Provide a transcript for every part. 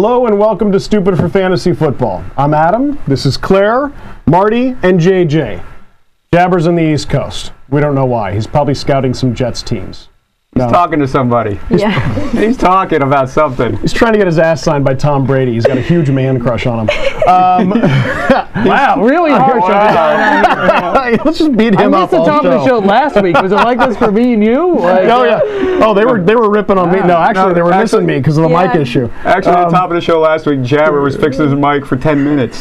Hello and welcome to Stupid for Fantasy Football. I'm Adam, this is Claire, Marty, and JJ. Jabber's on the East Coast. We don't know why. He's probably scouting some Jets teams. He's talking to somebody. He's talking about something. He's trying to get his ass signed by Tom Brady. He's got a huge man crush on him. Wow, really harsh. Let's just beat him up. I missed the top of the show last week. Was it like this for me and you? Like, oh yeah. Oh, they were ripping on me. No, actually, they were missing me because of the mic issue. Actually, at the top of the show last week, Jabber was fixing his mic for 10 minutes.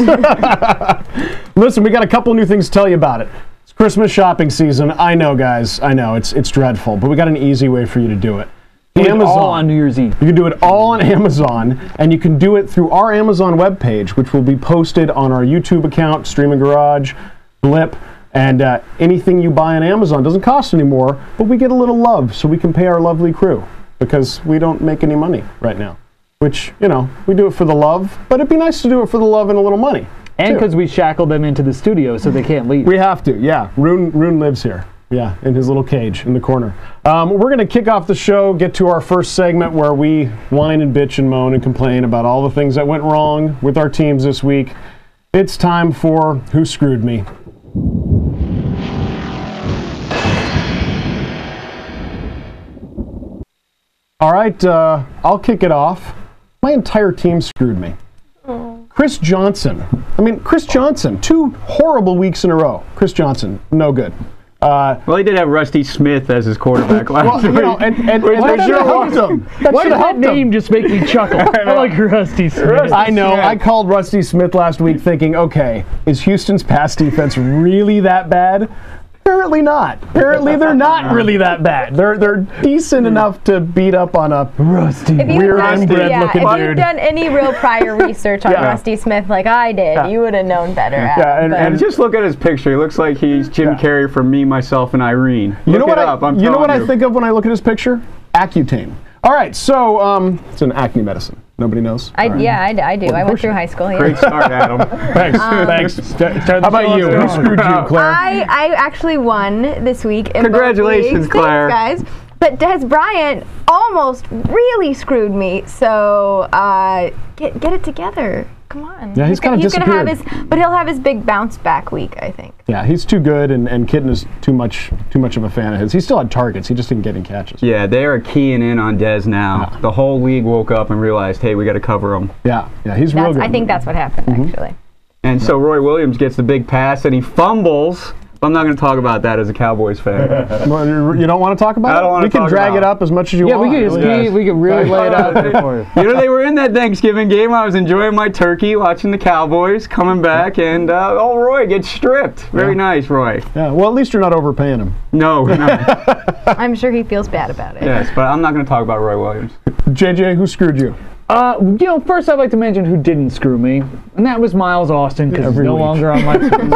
Listen, we got a couple new things to tell you about it. Christmas shopping season. I know, guys. I know it's dreadful, but we got an easy way for you to do it. Amazon. All on New Year's Eve. You can do it all on Amazon, and you can do it through our Amazon webpage, which will be posted on our YouTube account, Streaming Garage, Blip, and anything you buy on Amazon doesn't cost anymore, but we get a little love so we can pay our lovely crew because we don't make any money right now. Which, you know, we do it for the love, but it'd be nice to do it for the love and a little money. And because we shackled them into the studio so they can't leave. We have to, yeah. Rune lives here, yeah, in his little cage in the corner. We're going to kick off the show, get to our first segment where we whine and bitch and moan and complain about all the things that went wrong with our teams this week. It's time for Who Screwed Me? All right, I'll kick it off. My entire team screwed me. Chris Johnson. Chris Johnson, 2 horrible weeks in a row. Chris Johnson, no good. Well, he did have Rusty Smith as his quarterback last week. Why should have helped him? Why did that name just make me chuckle? I like Rusty Smith. I know. I called Rusty Smith last week thinking, okay, is Houston's pass defense really that bad? Apparently not. Apparently they're not really that bad. They're decent enough to beat up on a weird inbred looking dude. If you've done any real prior research on Rusty Smith like I did, you would have known better. And just look at his picture. He looks like he's Jim Carrey from Me, Myself, and Irene. You know what I think of when I look at his picture? Accutane. All right, so it's an acne medicine. Nobody knows? Yeah, I do. I went through high school. Yeah. Great start, Adam. Thanks. How about you? Who screwed you, Claire? I actually won this week. Congratulations, Claire. Thanks, guys. But Des Bryant almost really screwed me. So get it together. Come on. Yeah, he's kind of disappeared. But he'll have his big bounce back week, I think. Yeah, he's too good, and Kitten is too much of a fan of his. He still had targets. He just didn't get any catches. Yeah, they are keying in on Des now. Yeah. The whole league woke up and realized, hey, we got to cover him. Yeah, he's real good. I think that's what happened, actually. And so Roy Williams gets the big pass, and he fumbles. I'm not going to talk about that as a Cowboys fan. You don't want to talk about it? I don't want to talk about it. We can drag it up as much as you want. We can really lay it out there for you. You know, they were in that Thanksgiving game. I was enjoying my turkey, watching the Cowboys, coming back, and Roy gets stripped. Very nice, Roy. Yeah, well, at least you're not overpaying him. No. I'm sure he feels bad about it. Yes, but I'm not going to talk about Roy Williams. JJ, who screwed you? First I'd like to mention who didn't screw me, and that was Miles Austin, because he's no longer on my team.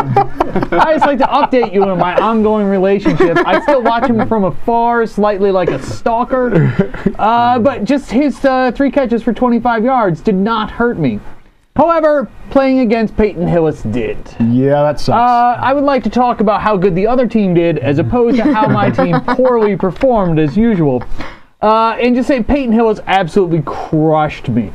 I just like to update you on my ongoing relationship. I still watch him from afar, slightly like a stalker, but just his 3 catches for 25 yards did not hurt me. However, playing against Peyton Hillis did. Yeah, that sucks. I would like to talk about how good the other team did, as opposed to how my team poorly performed as usual. And just say Peyton Hillis absolutely crushed me.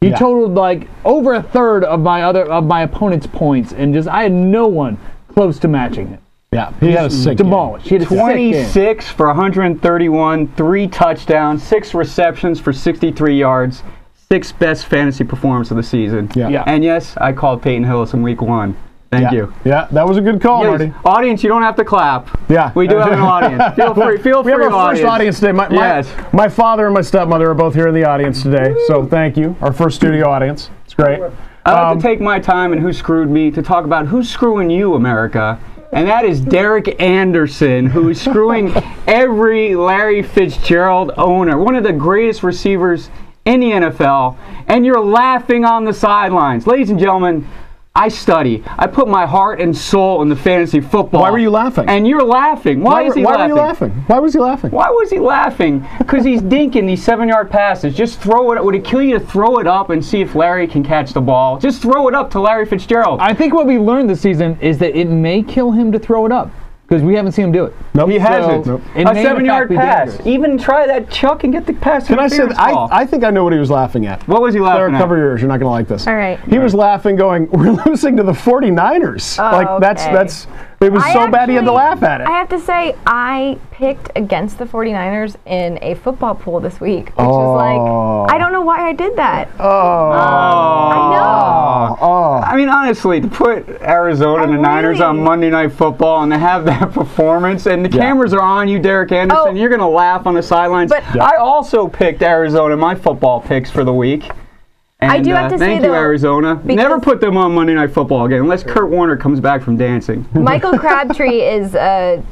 He totaled like over a third of my opponent's points, and I had no one close to matching it. Yeah, he had a sick demolished. He had a 26 for 131, 3 touchdowns, 6 receptions for 63 yards, 6th best fantasy performance of the season. Yeah. And yes, I called Peyton Hillis in week 1. Thank you. Yeah, that was a good call, Marty. Audience, you don't have to clap. Yeah. We do have an audience. Feel free, we have our first audience today. My father and my stepmother are both here in the audience today, so thank you. Our first studio audience. It's great. I'd like to take my time and Who Screwed Me to talk about who's screwing you, America. And that is Derek Anderson, who is screwing every Larry Fitzgerald owner, one of the greatest receivers in the NFL, and you're laughing on the sidelines. Ladies and gentlemen, I study. I put my heart and soul into fantasy football. Why were you laughing? And you're laughing. Why is he laughing? Why were you laughing? Why was he laughing? Why was he laughing? Because he's dinking these 7-yard passes. Just throw it. Would it kill you to throw it up and see if Larry can catch the ball? Just throw it up to Larry Fitzgerald. I think what we learned this season is that it may kill him to throw it up. because we haven't seen him do it. Nope. He hasn't. So, A it may in 7-yard fact be pass. dangerous. Even try that chuck and get the pass. Can I say, interference ball. I think I know what he was laughing at. What was he Sarah, laughing at? cover your ears. You're not going to like this. All right. He was laughing, going, "We're losing to the 49ers." Oh, like okay. that's. It was so bad he had to laugh at it. I have to say, I picked against the 49ers in a football pool this week, which was like, I don't know why I did that. I know. I mean, honestly, to put Arizona and the Niners on Monday Night Football and to have that performance, and the cameras are on you, Derek Anderson, you're going to laugh on the sidelines. But I also picked Arizona, my football picks for the week. And, I do have to say, thank you, though, Arizona. Never put them on Monday Night Football again, unless Kurt Warner comes back from dancing. Michael Crabtree is, I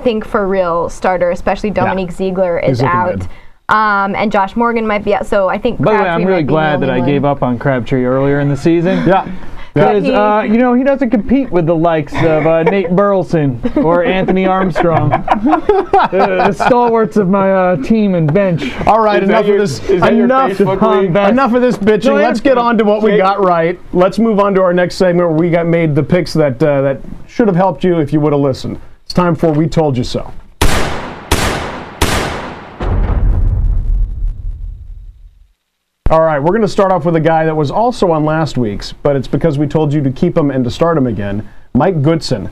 think, for real starter, especially Dominique Ziegler is looking out. good. And Josh Morgan might be out, so I think By the way, Crabtree I'm really might be the glad that only I gave one. up on Crabtree earlier in the season. Yeah. Because, you know, he doesn't compete with the likes of Nate Burleson or Anthony Armstrong, the stalwarts of my team and bench. All right, enough of this. Enough of this bitching. No, Let's get on to what we got right. Let's move on to our next segment where we got made the picks that that should have helped you if you would have listened. It's time for We Told You So. All right, we're going to start off with a guy that was also on last week's, but it's because we told you to keep him and to start him again. Mike Goodson.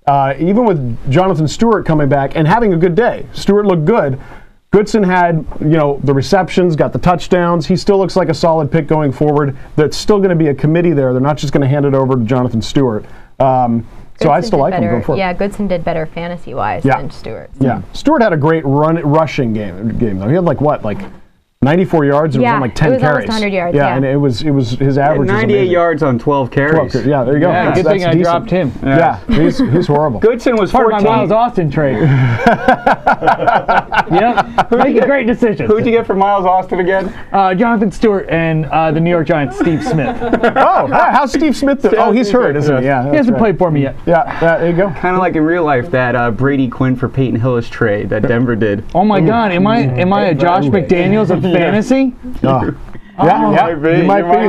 Even with Jonathan Stewart coming back and having a good day, Stewart looked good. Goodson had, the receptions, got the touchdowns. He still looks like a solid pick going forward. That's still going to be a committee there. They're not just going to hand it over to Jonathan Stewart. So I still like him going forward. Yeah, Goodson did better fantasy-wise than Stewart. Yeah, Stewart had a great rushing game though. He had like 94 yards and it was on like 10 it was carries. almost 100 yards. Yeah, and it was his average. 98 yards on 12 carries. Yeah, there you go. Yeah, good thing I dropped him. Yeah, he's horrible. Goodson was Part 14. of my Miles Austin trade. Yeah, make a great decision. Who'd you get for Miles Austin again? Jonathan Stewart and the New York Giants, Steve Smith. How's Steve Smith? He's hurt, isn't he? Yeah, He hasn't played for me yet. Yeah, there you go. Kind of like in real life, that Brady Quinn for Peyton Hillis trade that Denver did. Oh my God, am I a Josh McDaniels of fantasy? You might be.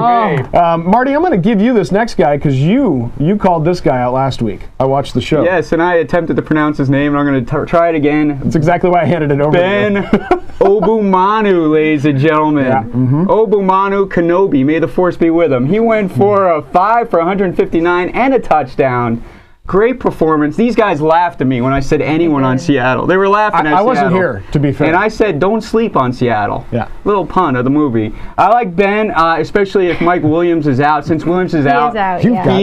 Marty, I'm going to give you this next guy because you called this guy out last week. I watched the show. Yes, and I attempted to pronounce his name, and I'm going to try it again. That's exactly why I handed it over Ben to you. Obumanu, ladies and gentlemen. Yeah. Obumanu Kenobi, may the force be with him. He went for a 5 for 159 and a touchdown. Great performance. These guys laughed at me when I said anyone on Seattle. They were laughing at Seattle. I wasn't here, to be fair. And I said, don't sleep on Seattle. Yeah. Little pun of the movie. I like Ben, especially if Mike Williams is out. Since Williams is out, You've got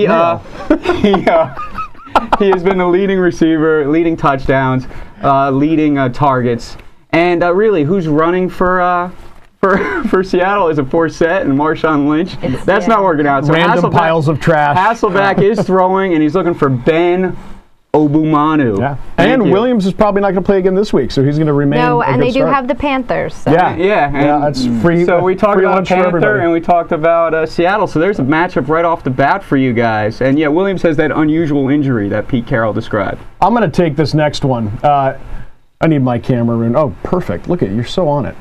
he has been the leading receiver, leading touchdowns, leading targets. And really, who's running for Seattle is a Forsett and Marshawn Lynch. That's not working out. So Random piles of trash. Hasselbeck is throwing, and he's looking for Ben Obumanu. Yeah. And Williams is probably not going to play again this week, so he's going to remain. No, a and good they do start. have the Panthers. So. Yeah, that's free. So we talked free about lunch for Panther everybody. and we talked about Seattle. So there's a matchup right off the bat for you guys. And yeah, Williams has that unusual injury that Pete Carroll described. I'm going to take this next one. I need my camera room. Oh, perfect. Look at it. You're so on it.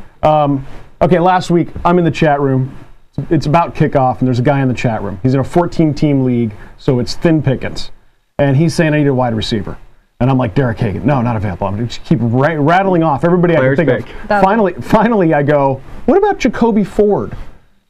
Okay, last week, I'm in the chat room. It's about kickoff, and there's a guy in the chat room. He's in a 14-team league, so it's thin pickings. And he's saying, I need a wide receiver. And I'm like, Derek Hagan. No, not available. I'm going to just keep rattling off everybody Players I can think pick. of. Finally, I go, what about Jacoby Ford?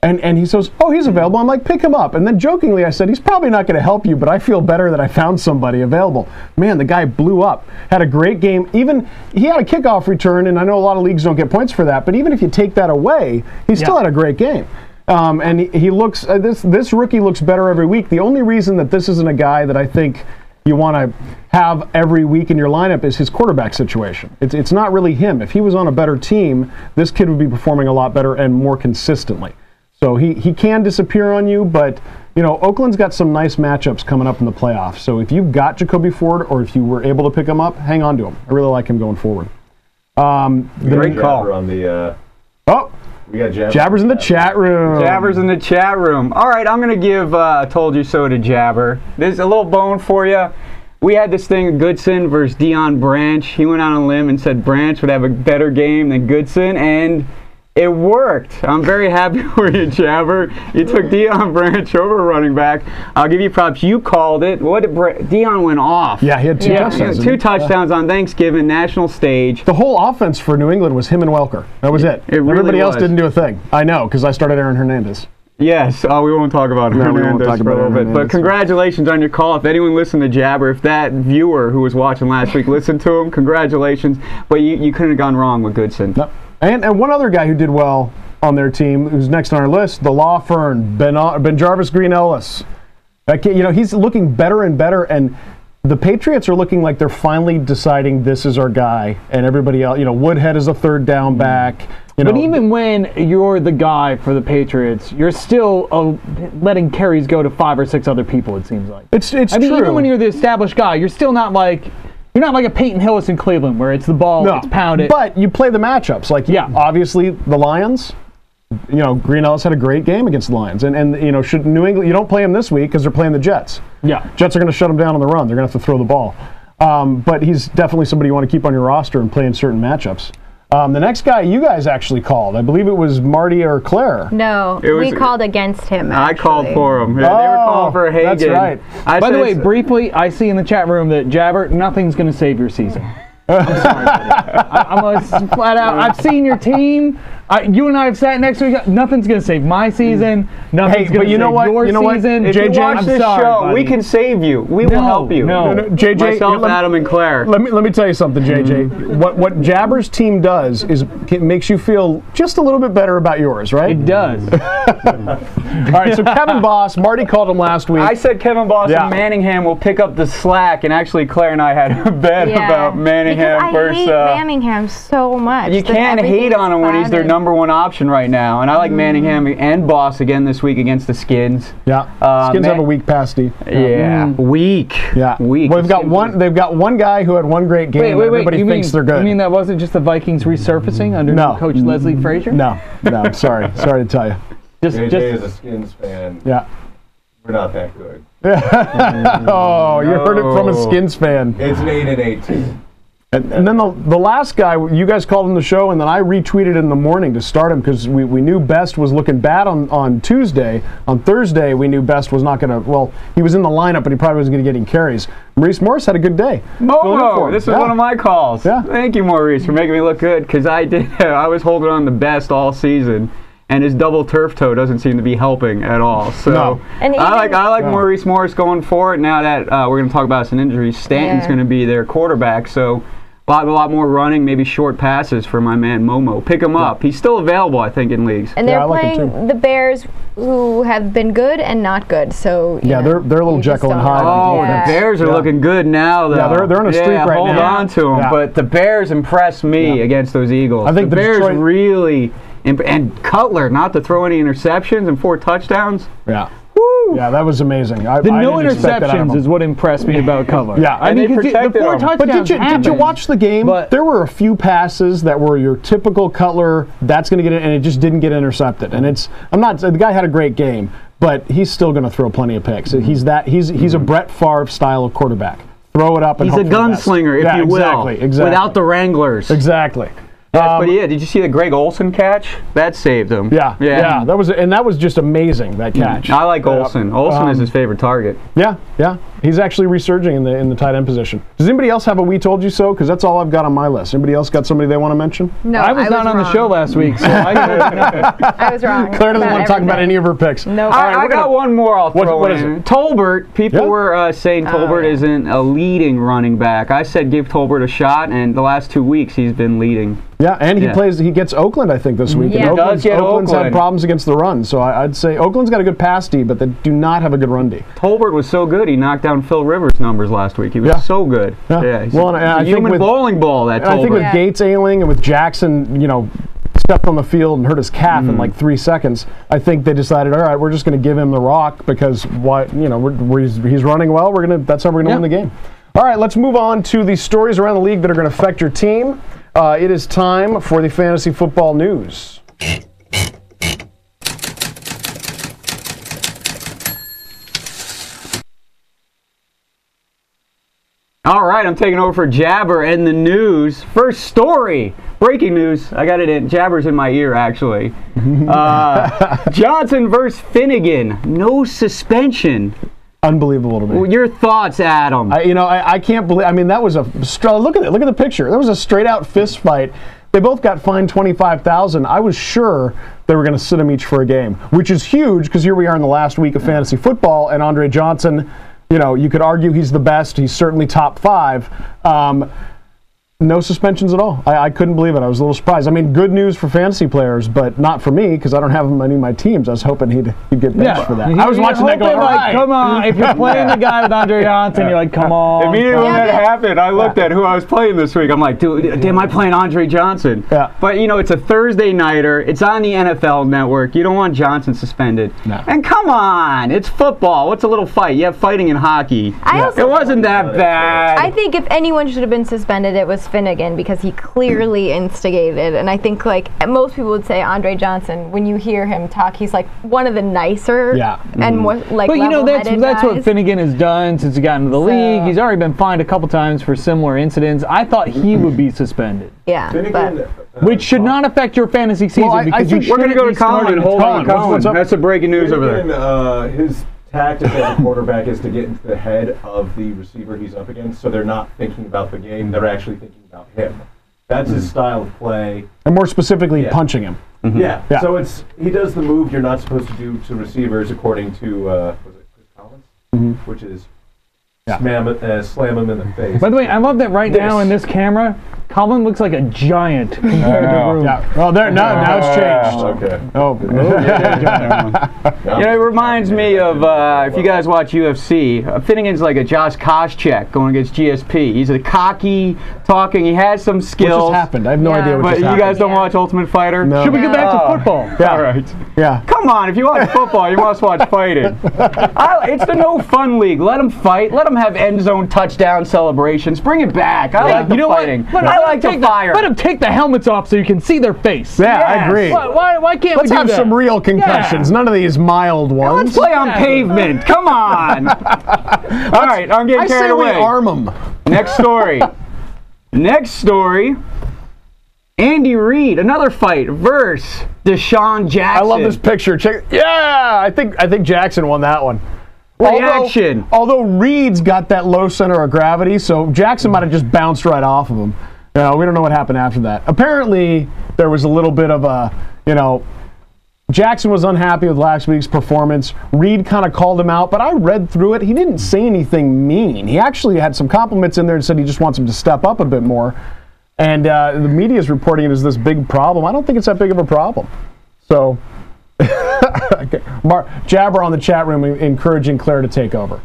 And he says, oh, he's available. I'm like, pick him up. And then jokingly I said, he's probably not going to help you, but I feel better that I found somebody available. Man, the guy blew up. Had a great game. Even, he had a kickoff return, and I know a lot of leagues don't get points for that, but even if you take that away, he still had a great game. And he looks, this rookie looks better every week. The only reason that this isn't a guy that I think you want to have every week in your lineup is his quarterback situation. It's not really him. If he was on a better team, this kid would be performing a lot better and more consistently. So he can disappear on you, but Oakland's got some nice matchups coming up in the playoffs. So if you've got Jacoby Ford or if you were able to pick him up, hang on to him. I really like him going forward. Great call. On the, we got Jabber's in the chat room. Jabber's in the chat room. All right, I'm going to give Told You So to Jabber. There's a little bone for you. We had this thing, Goodson versus Deion Branch. He went out on a limb and said Branch would have a better game than Goodson, and It worked. I'm very happy for you, Jabber. You took Deion Branch over running back. I'll give you props. You called it. What did Deion went off? Yeah, he had two touchdowns. Two touchdowns on Thanksgiving, national stage. The whole offense for New England was him and Welker. That was it. Everybody else didn't do a thing. I know, because I started Aaron Hernandez. Yes. Oh, we won't talk about Hernandez for a little bit. But congratulations on your call. If anyone listened to Jabber, if that viewer who was watching last week listened to him, congratulations. But you couldn't have gone wrong with Goodson. No. And one other guy who did well on their team, who's next on our list, the Law Firm, Ben Jarvis Green Ellis. He's looking better and better, and the Patriots are looking like they're finally deciding this is our guy, and everybody else, Woodhead is a third down back. But even when you're the guy for the Patriots, you're still letting carries go to 5 or 6 other people, it seems like. It's I mean, true. even when you're the established guy, you're still not like... You're not like a Peyton Hillis in Cleveland where it's the ball, it's pounded. But you play the matchups. Obviously, the Lions, Green Ellis had a great game against the Lions. And should New England, you don't play him this week because they're playing the Jets. Yeah. Jets are going to shut him down on the run. They're going to have to throw the ball. But he's definitely somebody you want to keep on your roster and play in certain matchups. The next guy you guys actually called, I believe it was Marty or Claire. No, we called against him, actually. I called for him. Yeah, they were calling for Hagan. That's right. By the way, briefly, I see in the chat room that Jabber, nothing's going to save your season. I'm sorry. I'm flat out. I've seen your team. You and I have sat next to each other. Nothing's going to save my season. Nothing's going to save your season. If you watch this show, we can save you. We will help you. No. JJ, myself, Adam, and Claire. Let me tell you something, JJ. What Jabber's team does is it makes you feel just a little bit better about yours, right? It does. All right, so Kevin Boss, Marty called him last week. I said Kevin Boss and Manningham will pick up the slack, and actually Claire and I had a bet about Manningham versus... I hate Manningham so much. You can't hate on him when he's their number one option right now. And I like Manningham and Boss again this week against the Skins. Yeah, Skins have a weak pasty. Yeah, weak. Yeah, weak. Well, they've got one guy who had one great game. Wait, everybody thinks they're good. You mean that wasn't just the Vikings resurfacing under Coach Leslie Frazier? No, sorry to tell you. JJ is a Skins fan. Yeah. We're not that good. Oh, you heard it from a Skins fan. It's an 8-8 team. And then the last guy, you guys called him the show, and then I retweeted in the morning to start him because we knew Best was looking bad on Tuesday. On Thursday, we knew Best was not going to, well, he was in the lineup, but he probably wasn't going to get any carries. Maurice Morris had a good day. Oh, this is one of my calls. Yeah. Thank you, Maurice, for making me look good because I was holding on to Best all season. And his double turf toe doesn't seem to be helping at all. So I like Maurice Morris going for it. Now that we're going to talk about some injuries, Stanton's going to be their quarterback. So a lot more running, maybe short passes for my man Momo. Pick him up. He's still available, I think, in leagues. And they're playing the Bears, who have been good and not good. So they're a little Jekyll and Hyde. Oh, the Bears are looking good now, though. Yeah, they're on a streak right now. Hold on to them. Yeah. But the Bears impressed me against those Eagles. I think the Bears really. And Cutler, not to throw any interceptions and 4 touchdowns. Yeah. Woo. Yeah, that was amazing. No interceptions is what impressed me about Cutler. Yeah, I mean, the 4 touchdowns. But did you watch the game? There were a few passes that were your typical Cutler. That's going to get it, and it just didn't get intercepted. And the guy had a great game, but he's still going to throw plenty of picks. He's a Brett Favre style of quarterback. Throw it up and he's a gunslinger, if you will. Exactly. Without the Wranglers. Exactly. Yes, but did you see the Greg Olsen catch? That saved him. Yeah. That was just amazing, that catch. I like Olsen. Olsen is his favorite target. Yeah. He's actually resurging in the tight end position. Does anybody else have a "we told you so"? Because that's all I've got on my list. Anybody else got somebody they want to mention? No, I was not on the show last week, so I was wrong. Claire doesn't want to talk about any of her picks. No. I got one more. I'll throw what in. is it? Tolbert. People were saying Tolbert isn't a leading running back. I said give Tolbert a shot, and the last 2 weeks he's been leading. Yeah, and he gets Oakland, I think, this week. Yeah. And Oakland's had problems against the run, so I'd say Oakland's got a good pass D, but they do not have a good run D. Tolbert was so good, he knocked down Phil Rivers' numbers last week. He was so good. Yeah. He's Well, a human bowling ball, that Tolbert. I think with Gates ailing and with Jackson, stepped on the field and hurt his calf in like 3 seconds, I think they decided, all right, we're just going to give him the rock because he's running well. That's how we're going to win the game. All right, let's move on to the stories around the league that are going to affect your team. It is time for the fantasy football news. All right, I'm taking over for Jabber and the news. First story, breaking news. I got it in. Jabber's in my ear, actually. Johnson versus Finnegan. No suspension. Unbelievable to me. Your thoughts, Adam? I can't believe. I mean, that was a look at it. Look at the picture. That was a straight out fist fight. They both got fined $25,000. I was sure they were going to sit them each for a game, which is huge because here we are in the last week of fantasy football, and Andre Johnson, you could argue he's the best. He's certainly top 5. No suspensions at all. I couldn't believe it. I was a little surprised. I mean, good news for fantasy players, but not for me because I don't have him on any of my teams. I was hoping he'd get benched for that. I was watching that going, like, come on. If you're playing the guy with Andre Johnson, you're like, come on. Immediately when that happened, I looked at who I was playing this week. I'm like, dude, am I playing Andre Johnson? Yeah. But, it's a Thursday nighter. It's on the NFL Network. You don't want Johnson suspended. No. And come on. It's football. What's a little fight? You have fighting in hockey. It wasn't that bad. I think if anyone should have been suspended, it was Finnegan because he clearly instigated. And I think, most people would say Andre Johnson, when you hear him talk, he's one of the nicer and more level-headed that's what guys. Finnegan has done since he got into the league. He's already been fined a couple times for similar incidents. I thought he would be suspended. Yeah, Finnegan, which should not affect your fantasy season because we're going to go to Colin. Hold on, Colin. That's the breaking news over there. His tactic as a quarterback is to get into the head of the receiver he's up against, so they're not thinking about the game. They're actually thinking about him. That's his style of play. And more specifically, punching him. Yeah. So he does the move you're not supposed to do to receivers, according to was it Chris Collins, which is slam him in the face. By the way, I love that now in this camera, Colin looks like a giant compared to Rube. Well, now it's changed. Okay. Oh. It reminds me of, if you guys watch UFC, Finnegan's like a Josh Koscheck going against GSP. He's a cocky, talking, he has some skills. What just happened? I have no idea what but just happened. You guys don't watch Ultimate Fighter? No. Should we get back to football? Yeah. All right. Yeah. Come on, if you watch football, you must watch fighting. It's the no fun league. Let them fight. Let them have end zone touchdown celebrations. Bring it back. I like the fighting. I like the fire. Let them take the helmets off so you can see their face. Yeah, I agree. Why can't Let's we do have that? some real concussions. None of these mild ones. Let's play on pavement. Come on. All right, I'm getting I carried say away. we arm them. Next story. Next story. Andy Reid, another fight versus Deshaun Jackson. I love this picture. Check. Yeah, I think Jackson won that one. Reaction. Although Reed's got that low center of gravity, so Jackson might have just bounced right off of him. We don't know what happened after that. Apparently, there was a little bit of a, Jackson was unhappy with last week's performance. Reed kind of called him out, but I read through it. He didn't say anything mean. He actually had some compliments in there and said he just wants him to step up a bit more. And the media is reporting it as this big problem. I don't think it's that big of a problem. So, Jabber on the chat room encouraging Claire to take over.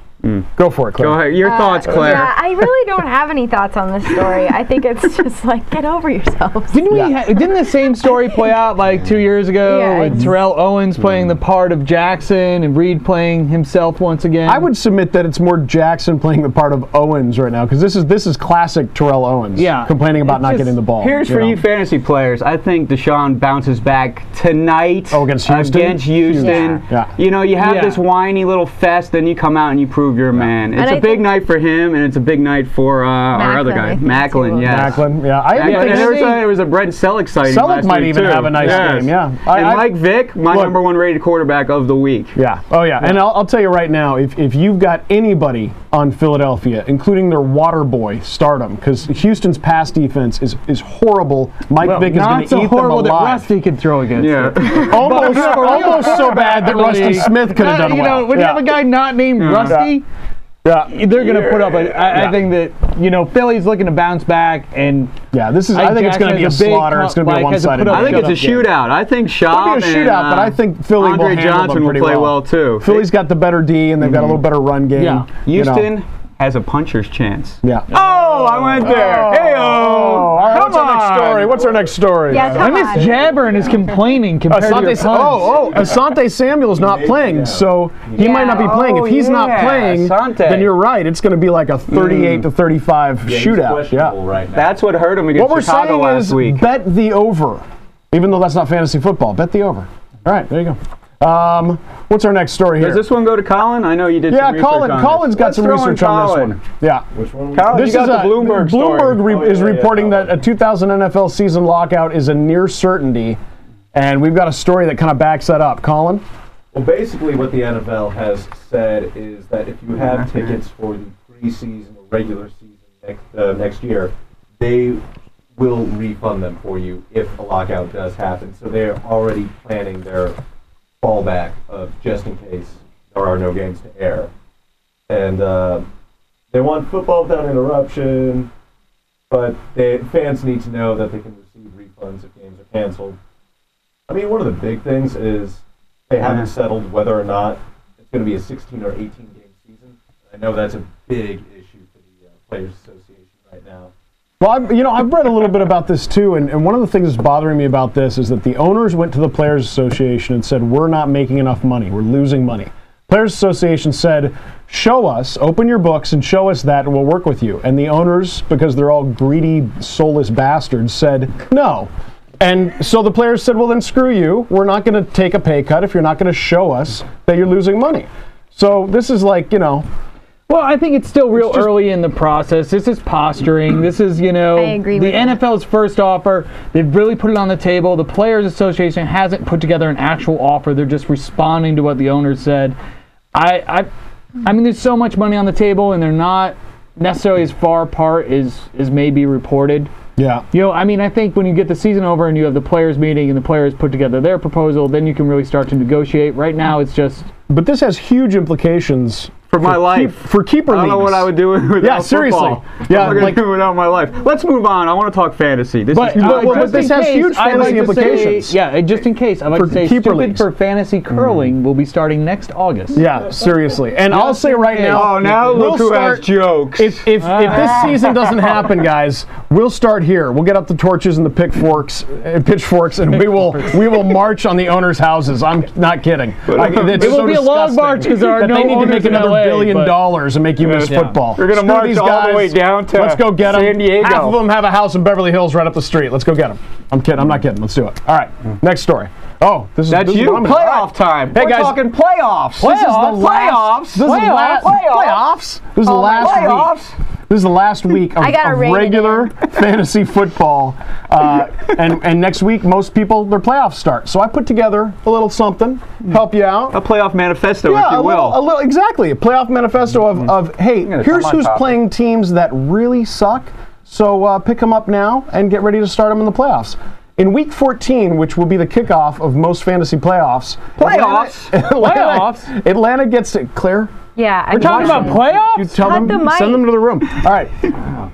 Go for it, Claire. Go ahead. Your thoughts, Claire. Yeah, I really don't have any thoughts on this story. I think it's just get over yourselves. Didn't the same story play out 2 years ago with Yes. Terrell Owens playing the part of Jackson and Reed playing himself once again? I would submit that it's more Jackson playing the part of Owens right now because this is classic Terrell Owens. Yeah. Complaining about not getting the ball. Here's for you fantasy players. I think Deshaun bounces back tonight against Houston. Yeah. You have this whiny little fest, then you come out and you prove you're a man. It's And a big night for him, and it's a big night for our other guy, Macklin. Yeah. Macklin. Yeah. There was a Brent Selleck sighting. Selleck might even have a nice game. Yeah. And Mike Vick, my number one rated quarterback of the week. Yeah. Oh yeah. And I'll tell you right now, if you've got anybody on Philadelphia, including their water boy, start him because Houston's pass defense is horrible. Mike Vick is going to eat them alive. That Rusty could throw against. Yeah. almost so bad that Rusty Smith could have done well. When you have a guy not named Rusty. Yeah. They're going to put up I think that, Philly's looking to bounce back and I think it's going to be a slaughter. It's going to be a one-sided game. I think it's a shootout. I think Schaub It'll be a shootout, but I think Philly Andre will Johnson will play well too. Philly's got the better D and they've got a little better run game. Yeah. Houston has a puncher's chance. Yeah. Oh, I went there. Hey-oh. All right, what's our next story? Yeah, I miss Jabber and his complaining compared to your punts. Asante Samuel's not playing, so he might not be playing. If he's not playing, then you're right. It's going to be like a 38 to 35 shootout. Yeah. Right now. That's what hurt him against Chicago last week. Bet the over. Even though that's not fantasy football, bet the over. All right, there you go. What's our next story here? Does this one go to Colin? I know you did some research on this. Colin's got some research on this one. Yeah. Which one? Colin, This you got is the Bloomberg story. Bloomberg is reporting that a 2000 NFL season lockout is a near certainty, and we've got a story that kind of backs that up. Colin? Well, basically what the NFL has said is that if you have tickets for the preseason or regular season next year, they will refund them for you if a lockout does happen. So they're already planning their fallback of just in case there are no games to air. And they want football without interruption, but fans need to know that they can receive refunds if games are canceled. I mean, one of the big things is they haven't settled whether or not it's going to be a 16 or 18 game season. I know that's a big issue for the Players Association right now. Well, I've read a little bit about this too, and one of the things that's bothering me about this is that the owners went to the Players Association and said, we're not making enough money, we're losing money. Players Association said, show us, open your books and show us that and we'll work with you. And the owners, because they're all greedy, soulless bastards, said, no. And so the players said, well, then screw you. We're not going to take a pay cut if you're not going to show us that you're losing money. So this is like, Well, I think it's still real early in the process. This is posturing. This is, I agree the with that. NFL's first offer. They've really put it on the table. The Players Association hasn't put together an actual offer. They're just responding to what the owners said. I mean, there's so much money on the table, and they're not necessarily as far apart as maybe reported. Yeah. I think when you get the season over and you have the players meeting and the players put together their proposal, then you can really start to negotiate. Right now, it's just... But this has huge implications for my life. For keeper leagues. I don't know what I would do without seriously. football. Yeah, what am I going to do without my life? Let's move on. I want to talk fantasy. This has huge fantasy implications. Just in case, I'd like to say keeper Stupid leagues. for Fantasy Curling will be starting next August. Yeah, seriously. And I'll say right now... Oh, now look who has jokes. If this season doesn't happen, guys, we'll start here. We'll get up the torches and the pitchforks, and we will march on the owners' houses. I'm not kidding. It will be a long march because there are no they need to make owners in another LA, $1 billion and make you miss football. We're going to march all the way down to Let's go get San them. Diego. Half of them have a house in Beverly Hills right up the street. Let's go get them. I'm kidding. I'm not kidding. Let's do it. All right. Next story. Oh, this is That's you. Playoff time. Hey, We're guys. talking playoffs. Playoffs. This is the last week. This is the last week of regular fantasy football, and next week most people their playoffs start. So I put together a little something, help you out. A playoff manifesto, if you will. A little, exactly. A playoff manifesto of hey, here's who's playing teams that really suck. So pick them up now and get ready to start them in the playoffs. In Week 14, which will be the kickoff of most fantasy playoffs. Atlanta gets it. Claire? Yeah. We're talking about playoffs? You tell them, send them to the room. All right.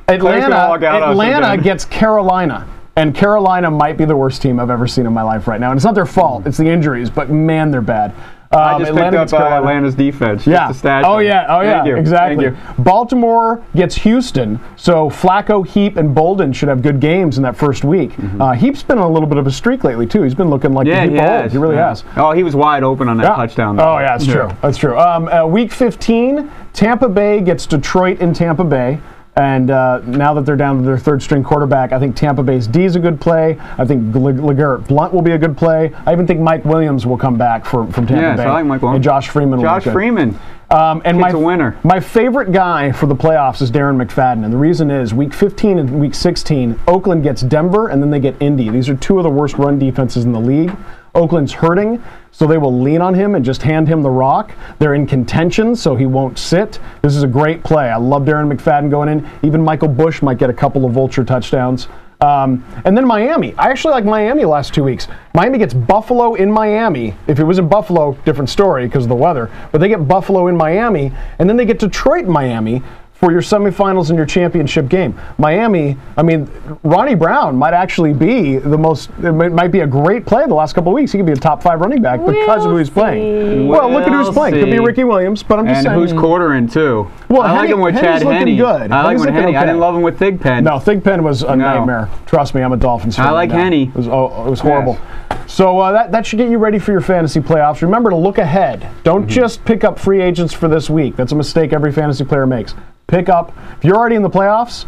Atlanta gets Carolina. And Carolina might be the worst team I've ever seen in my life right now. And it's not their fault. It's the injuries. But, man, they're bad. I just picked up Atlanta's defense. Yeah. Oh, yeah. Thank you. Exactly. Thank you. Baltimore gets Houston, so Flacco, Heap, and Bolden should have good games in that first week. Heap's been on a little bit of a streak lately, too. He's been looking like the Heap old. He really has. Oh, he was wide open on that touchdown, though. Oh, yeah, that's true. That's true. Week 15, Tampa Bay gets Detroit in Tampa Bay. And now that they're down to their third-string quarterback, I think Tampa Bay's D is a good play. I think LeGarrette Blount will be a good play. I even think Mike Williams will come back from Tampa Bay. Yes, I like Mike Williams. And Josh Freeman will be good. Josh Freeman. And a winner. My favorite guy for the playoffs is Darren McFadden. And the reason is Week 15 and Week 16, Oakland gets Denver, and then they get Indy. These are two of the worst run defenses in the league. Oakland's hurting, so they will lean on him and just hand him the rock. They're in contention, so he won't sit. This is a great play. I love Darren McFadden going in. Even Michael Bush might get a couple of vulture touchdowns. And then Miami. I actually like Miami the last 2 weeks. Miami gets Buffalo in Miami. If it was in Buffalo, different story because of the weather. But they get Buffalo in Miami, and then they get Detroit in Miami for your semifinals and your championship game. Miami, I mean, Ronnie Brown might actually be it might be a great play the last couple of weeks. He could be a top 5 running back because of who he's playing. Well, look at who's playing. Could be Ricky Williams, but I'm just saying. And who's quartering, too. Well, I like him with Chad Henne. Good. I like him with Henne. I didn't love him with Thigpen. No, Thigpen was a nightmare. Trust me, I'm a Dolphins fan. I like Henne. It was horrible. Yes. So that should get you ready for your fantasy playoffs. Remember to look ahead. Don't just pick up free agents for this week. That's a mistake every fantasy player makes. Pick up. If you're already in the playoffs,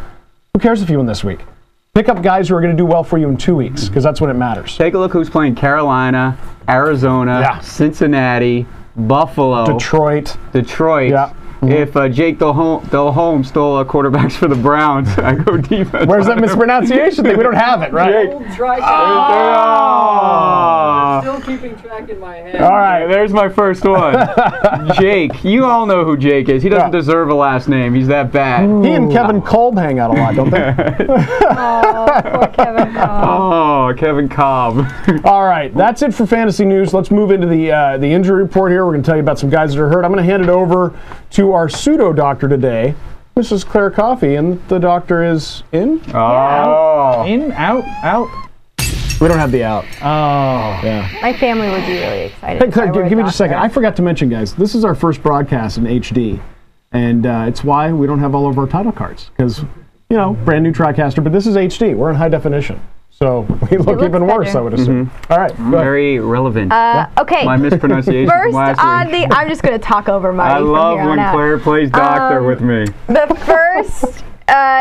who cares if you win this week? Pick up guys who are going to do well for you in 2 weeks, because that's when it matters. Take a look who's playing Carolina, Arizona, Cincinnati, Buffalo, Detroit. Yeah. If Jake Delhomme stole quarterbacks for the Browns, I go defense. Where's that mispronunciation thing? We don't have it, right? Still keeping track in my head. All right, there's my first one. Jake. You all know who Jake is. He doesn't deserve a last name. He's that bad. He and Kevin Kolb hang out a lot, don't they? Oh, poor Kevin Cobb. Oh, Kevin Cobb. All right, that's it for fantasy news. Let's move into the injury report here. We're going to tell you about some guys that are hurt. I'm going to hand it over to our pseudo doctor today, Mrs. Claire Coffey, and the doctor is in? Oh. In, out. We don't have the out. Oh. Yeah. My family would be really excited. Hey, Claire, give me just a second. I forgot to mention, guys, this is our first broadcast in HD, and it's why we don't have all of our title cards, because, you know, brand new TriCaster, but this is HD. We're in high definition. So we look even worse, I would assume. All right. Very relevant. Okay. My mispronunciation First from last on week. I'm just going to talk over Marty. I love when Claire plays doctor with me. The first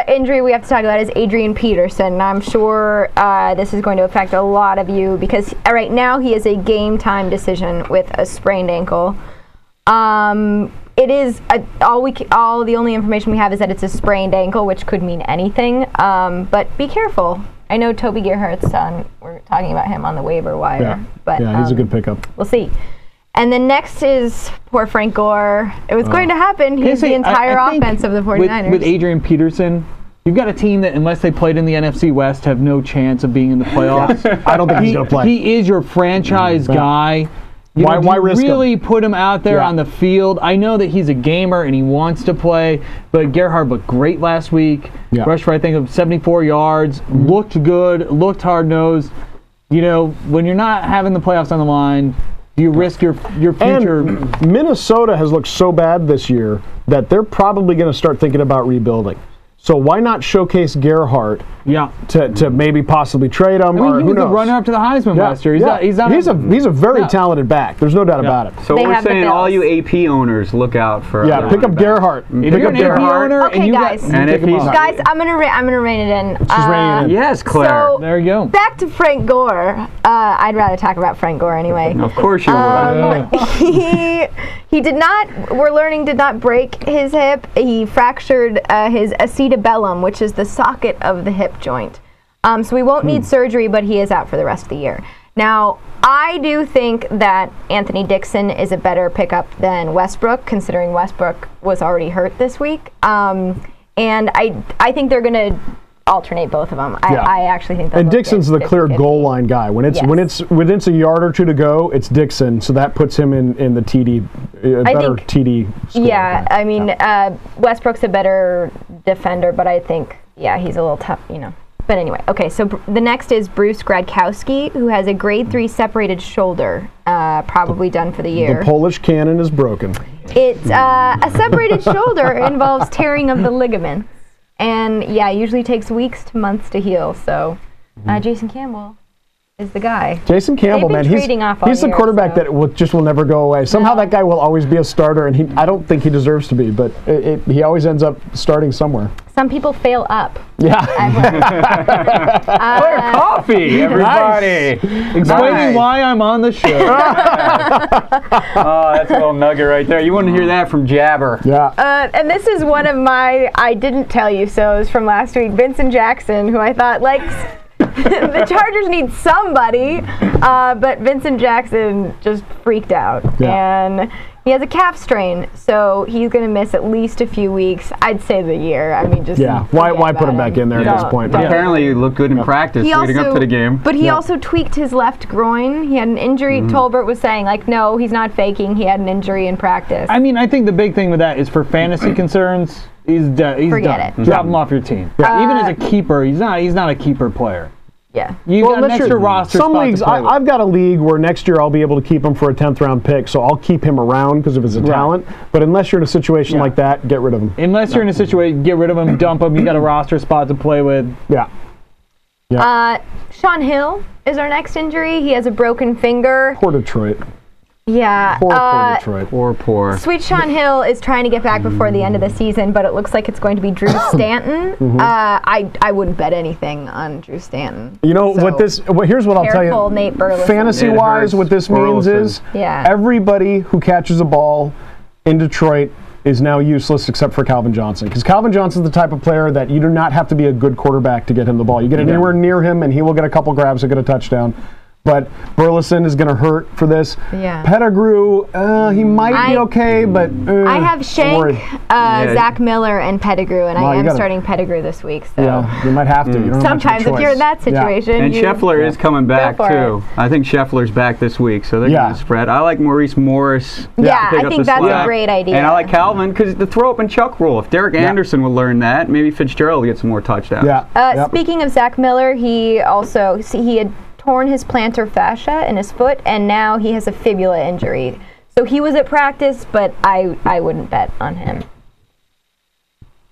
injury we have to talk about is Adrian Peterson. I'm sure this is going to affect a lot of you because right now he is a game time decision with a sprained ankle. It is all the only information we have is that it's a sprained ankle, which could mean anything. But be careful. I know Toby Gerhardt's son. We're talking about him on the waiver wire. But he's a good pickup. We'll see. And then next is poor Frank Gore. It was going to happen. He's the entire offense of the 49ers. With Adrian Peterson, you've got a team that, unless they played in the NFC West, have no chance of being in the playoffs. I don't think he's going to play. He is your franchise guy. Why risk really him? Put him out there on the field? I know that he's a gamer and he wants to play, but Gerhardt looked great last week. Rushed for, I think, of 74 yards. Looked good. Looked hard-nosed. You know, when you're not having the playoffs on the line, you risk your future. And Minnesota has looked so bad this year that they're probably going to start thinking about rebuilding. So why not showcase Gerhardt to maybe possibly trade him? I mean, or he who was the knows? runner-up to the Heisman last year. He's a very talented back. There's no doubt about it. So we're saying all you AP owners, look out for pick up Gerhardt. If you're an AP owner okay, and guys. Guys, I'm gonna rein it in. She's reining it in. Yes, Claire. So there you go. Back to Frank Gore. I'd rather talk about Frank Gore anyway. Of course you would. He did not break his hip. He fractured his acetabellum, which is the socket of the hip joint. So he won't need surgery, but he is out for the rest of the year. Now, I do think that Anthony Dixon is a better pickup than Westbrook, considering Westbrook was already hurt this week. And I think they're going to alternate both of them. I actually think that. And Dixon's the clear goal line guy. When it's a yard or two to go, it's Dixon. So that puts him in the TD TD score. Yeah, I mean Westbrook's a better defender, but I think he's a little tough, you know. But anyway, okay. So the next is Bruce Gradkowski, who has a grade 3 separated shoulder, probably done for the year. The Polish cannon is broken. It's a separated shoulder involves tearing of the ligaments. And usually takes weeks to months to heal. So Jason Campbell is the guy. Jason Campbell, man, he's the quarterback that will never go away. Somehow that guy will always be a starter, and I don't think he deserves to be, but he always ends up starting somewhere. Some people fail up. Yeah. Claire Coffey, everybody. Explaining why I'm on the show. Oh, that's a little nugget right there. You wouldn't hear that from Jabber. Yeah. And this is one of my I didn't tell you so's from last week. Vincent Jackson, who I thought the Chargers need somebody, but Vincent Jackson just freaked out. And he has a calf strain, so he's going to miss at least a few weeks. I'd say the year. I mean, just why put him back in there at this point? Apparently, he looked good in practice leading up to the game. But he also tweaked his left groin. He had an injury. Tolbert was saying, no, he's not faking. He had an injury in practice. I mean, I think the big thing with that is for fantasy concerns, he's done. Forget it. Drop him off your team. Even as a keeper, he's not a keeper player. Yeah. You got an extra roster some spot leagues, to play with. I've got a league where next year I'll be able to keep him for a 10th round pick, so I'll keep him around because of his talent. But unless you're in a situation like that, get rid of him. Unless you're in a situation, get rid of him, dump him. You got a roster spot to play with. Sean Hill is our next injury. He has a broken finger. Poor Detroit. Yeah. Poor Detroit. Poor. Sweet Sean Hill is trying to get back before the end of the season, but it looks like it's going to be Drew Stanton. I wouldn't bet anything on Drew Stanton. You know what this? Here's what I'll tell you. Nate Burleson. Fantasy-wise, what this means is everybody who catches a ball in Detroit is now useless except for Calvin Johnson. Because Calvin Johnson's the type of player that you do not have to be a good quarterback to get him the ball. You get it anywhere near him, and he will get a couple grabs and get a touchdown. But Burleson is going to hurt for this. Yeah. Pettigrew, he might be okay, but I have Shank, Zach Miller, and Pettigrew, and I am starting Pettigrew this week. So. Yeah, you might have to. You don't Sometimes have if you're in that situation. And Scheffler is coming back too. I think Scheffler's back this week, so they're going to spread. I like Maurice Morris. Yeah, I think that's a great idea. And I like Calvin because the throw up and chuck rule. If Derek Anderson will learn that, maybe Fitzgerald will get some more touchdowns. Yeah. Speaking of Zach Miller, he had torn his plantar fascia in his foot, and now he has a fibula injury. So he was at practice, but I wouldn't bet on him.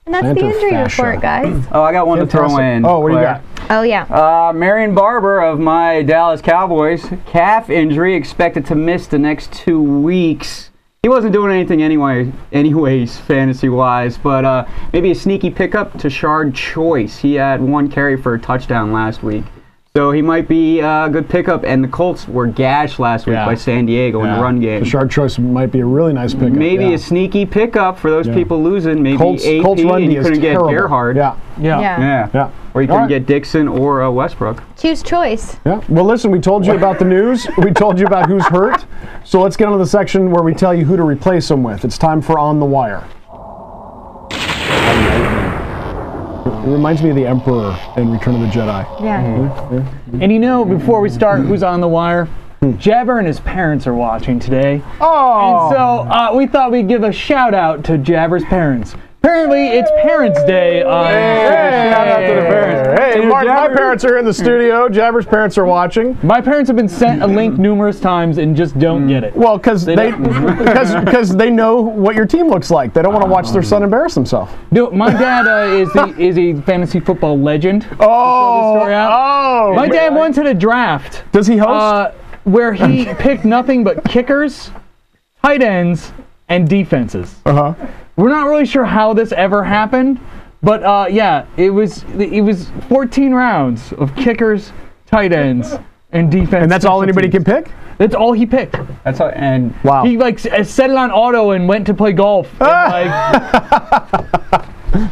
And that's the injury report, guys. Oh, I got one to throw in. Oh, what do you got? Oh, yeah. Marion Barber of my Dallas Cowboys, calf injury, expected to miss the next 2 weeks. He wasn't doing anything anyways, fantasy-wise, but maybe a sneaky pickup to Shard Choice. He had 1 carry for a touchdown last week. So he might be a good pickup, and the Colts were gashed last week by San Diego in the run game. Shard Choice might be a really nice pickup. Maybe a sneaky pickup for those people losing. Maybe Colts AP, run and you couldn't get Gerhard. Yeah. Or you couldn't get Dixon or Westbrook. Choose choice. Yeah. Well, listen, we told you about the news. We told you about who's hurt. So let's get on to the section where we tell you who to replace them with. It's time for On the Wire. It reminds me of the Emperor in Return of the Jedi. Yeah. And you know, before we start, who's on the wire? Jabber and his parents are watching today. Oh! And so we thought we'd give a shout out to Jabber's parents. Apparently, it's Parents' Day. Shout out to the parents. Hey, Mark, my parents are in the studio. Jabber's parents are watching. My parents have been sent a link numerous times and just don't get it. Well, because they know what your team looks like. They don't want to watch their son embarrass himself. No, my dad is a fantasy football legend. My dad once had a draft. Does he host? Where he picked nothing but kickers, tight ends, and defenses. We're not really sure how this ever happened, but it was 14 rounds of kickers, tight ends, and defense. And that's all anybody can pick? That's all he picked. That's all, and wow. He set it on auto and went to play golf.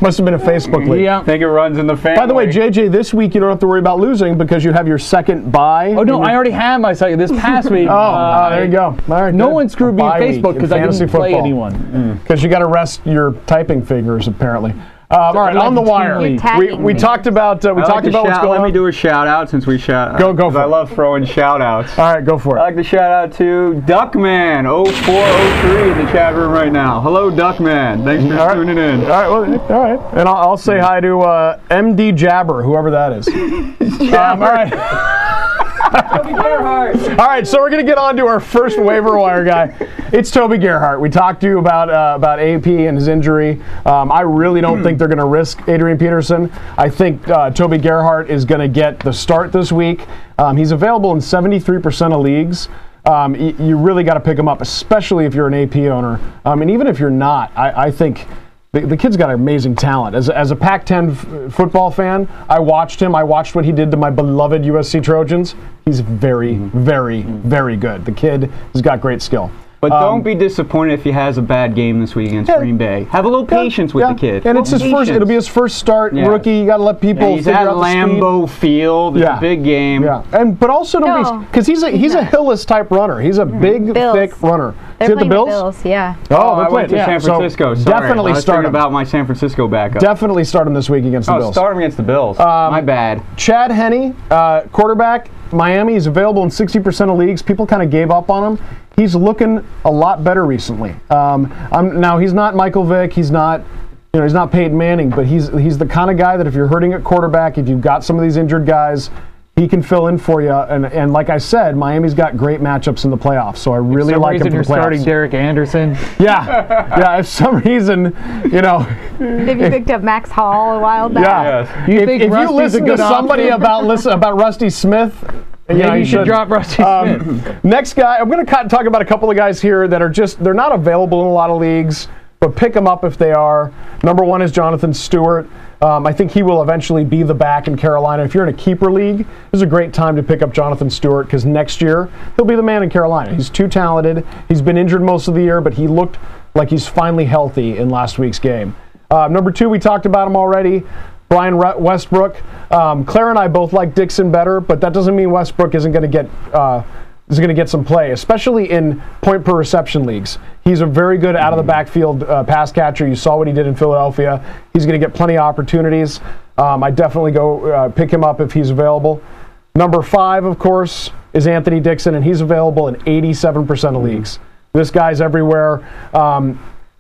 Must have been a Facebook league. Yeah. I think it runs in the family. By the way, JJ, this week you don't have to worry about losing because you have your second bye. Oh, no, I already have my second. This past week. There you go. All right, no one screwed me on Facebook because I didn't play anyone. Because you got to rest your typing fingers, apparently. All right, on the wire. We talked about what's going on. Let me do a shout out since we shout out. Go for it. I love throwing shout outs. All right, go for it. I'd like to shout out to Duckman0403 in the chat room right now. Hello, Duckman. Thanks for tuning in. All right. And I'll say hi to MD Jabber, whoever that is. All right. All right, so we're going to get on to our first waiver wire guy. It's Toby Gerhart. We talked to you about AP and his injury. I really don't think they're going to risk Adrian Peterson. I think Toby Gerhart is going to get the start this week. He's available in 73% of leagues. You really got to pick him up, especially if you're an AP owner. And even if you're not, I think the kid's got amazing talent. As a Pac-10 football fan, I watched him. I watched what he did to my beloved USC Trojans. He's very, very, very good. The kid has got great skill. But don't be disappointed if he has a bad game this week against Green Bay. Have a little patience with the kid. And it's his first. It'll be his first start. Rookie. You got to let people he's figure at out the Lambeau Field. It's a big game. But also don't be, because he's a Hillis type runner. He's a big, thick runner. They're Is it the playing Bills? Yeah. Oh, I went to San Francisco. So Sorry. definitely I was start him. about my San Francisco backup. Definitely start him this week against the Bills. Start him against the Bills. My bad. Chad Henne, quarterback, Miami. He's available in 60% of leagues. People kind of gave up on him. He's looking a lot better recently. Now he's not Michael Vick. He's not Peyton Manning, but he's the kind of guy that if you're hurting at quarterback, if you've got some of these injured guys, he can fill in for you. And like I said, Miami's got great matchups in the playoffs, so I really like him for the playoffs. You're starting Derek Anderson. Yeah. If some reason, Have you picked up Max Hall a while back? Yeah. You think if you listen to somebody about Rusty Smith, Maybe you should drop Rusty Smith. Next guy, I'm going to talk about a couple of guys here that are they're not available in a lot of leagues, but pick them up if they are. Number one is Jonathan Stewart. I think he will eventually be the back in Carolina. If you're in a keeper league, this is a great time to pick up Jonathan Stewart because next year he'll be the man in Carolina. He's too talented. He's been injured most of the year, but he looked like he's finally healthy in last week's game. Number two, we talked about him already. Brian Westbrook. Claire and I both like Dixon better, but that doesn't mean Westbrook isn't going to get some play, especially in point per reception leagues. He's a very good out of the backfield pass catcher. You saw what he did in Philadelphia. He's going to get plenty of opportunities. I definitely go pick him up if he's available. Number 5, of course, is Anthony Dixon, and he's available in 87% of leagues. This guy's everywhere.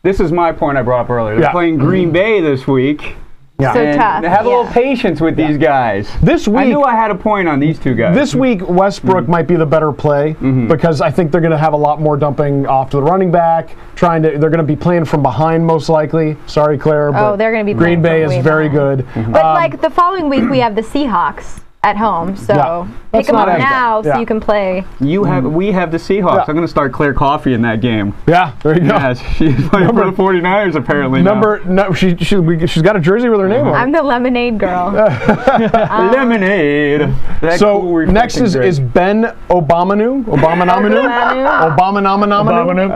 This is my point I brought up earlier. They're playing Green Bay this week. So tough. Have a little patience with these guys. This week, I knew I had a point on these two guys. This week, Westbrook might be the better play because I think they're going to have a lot more dumping off to the running back. They're going to be playing from behind most likely. Sorry, Claire, but they're going to be Green Bay is very good. But like the following week, we have the Seahawks at home, so pick them up now so you can play. We have the Seahawks. I'm going to start Claire Coffey in that game. Yeah, there you go. Yes, she's playing for the 49ers apparently she's got a jersey with her name on it. I'm the lemonade girl. Lemonade. So next is Ben Obamanu.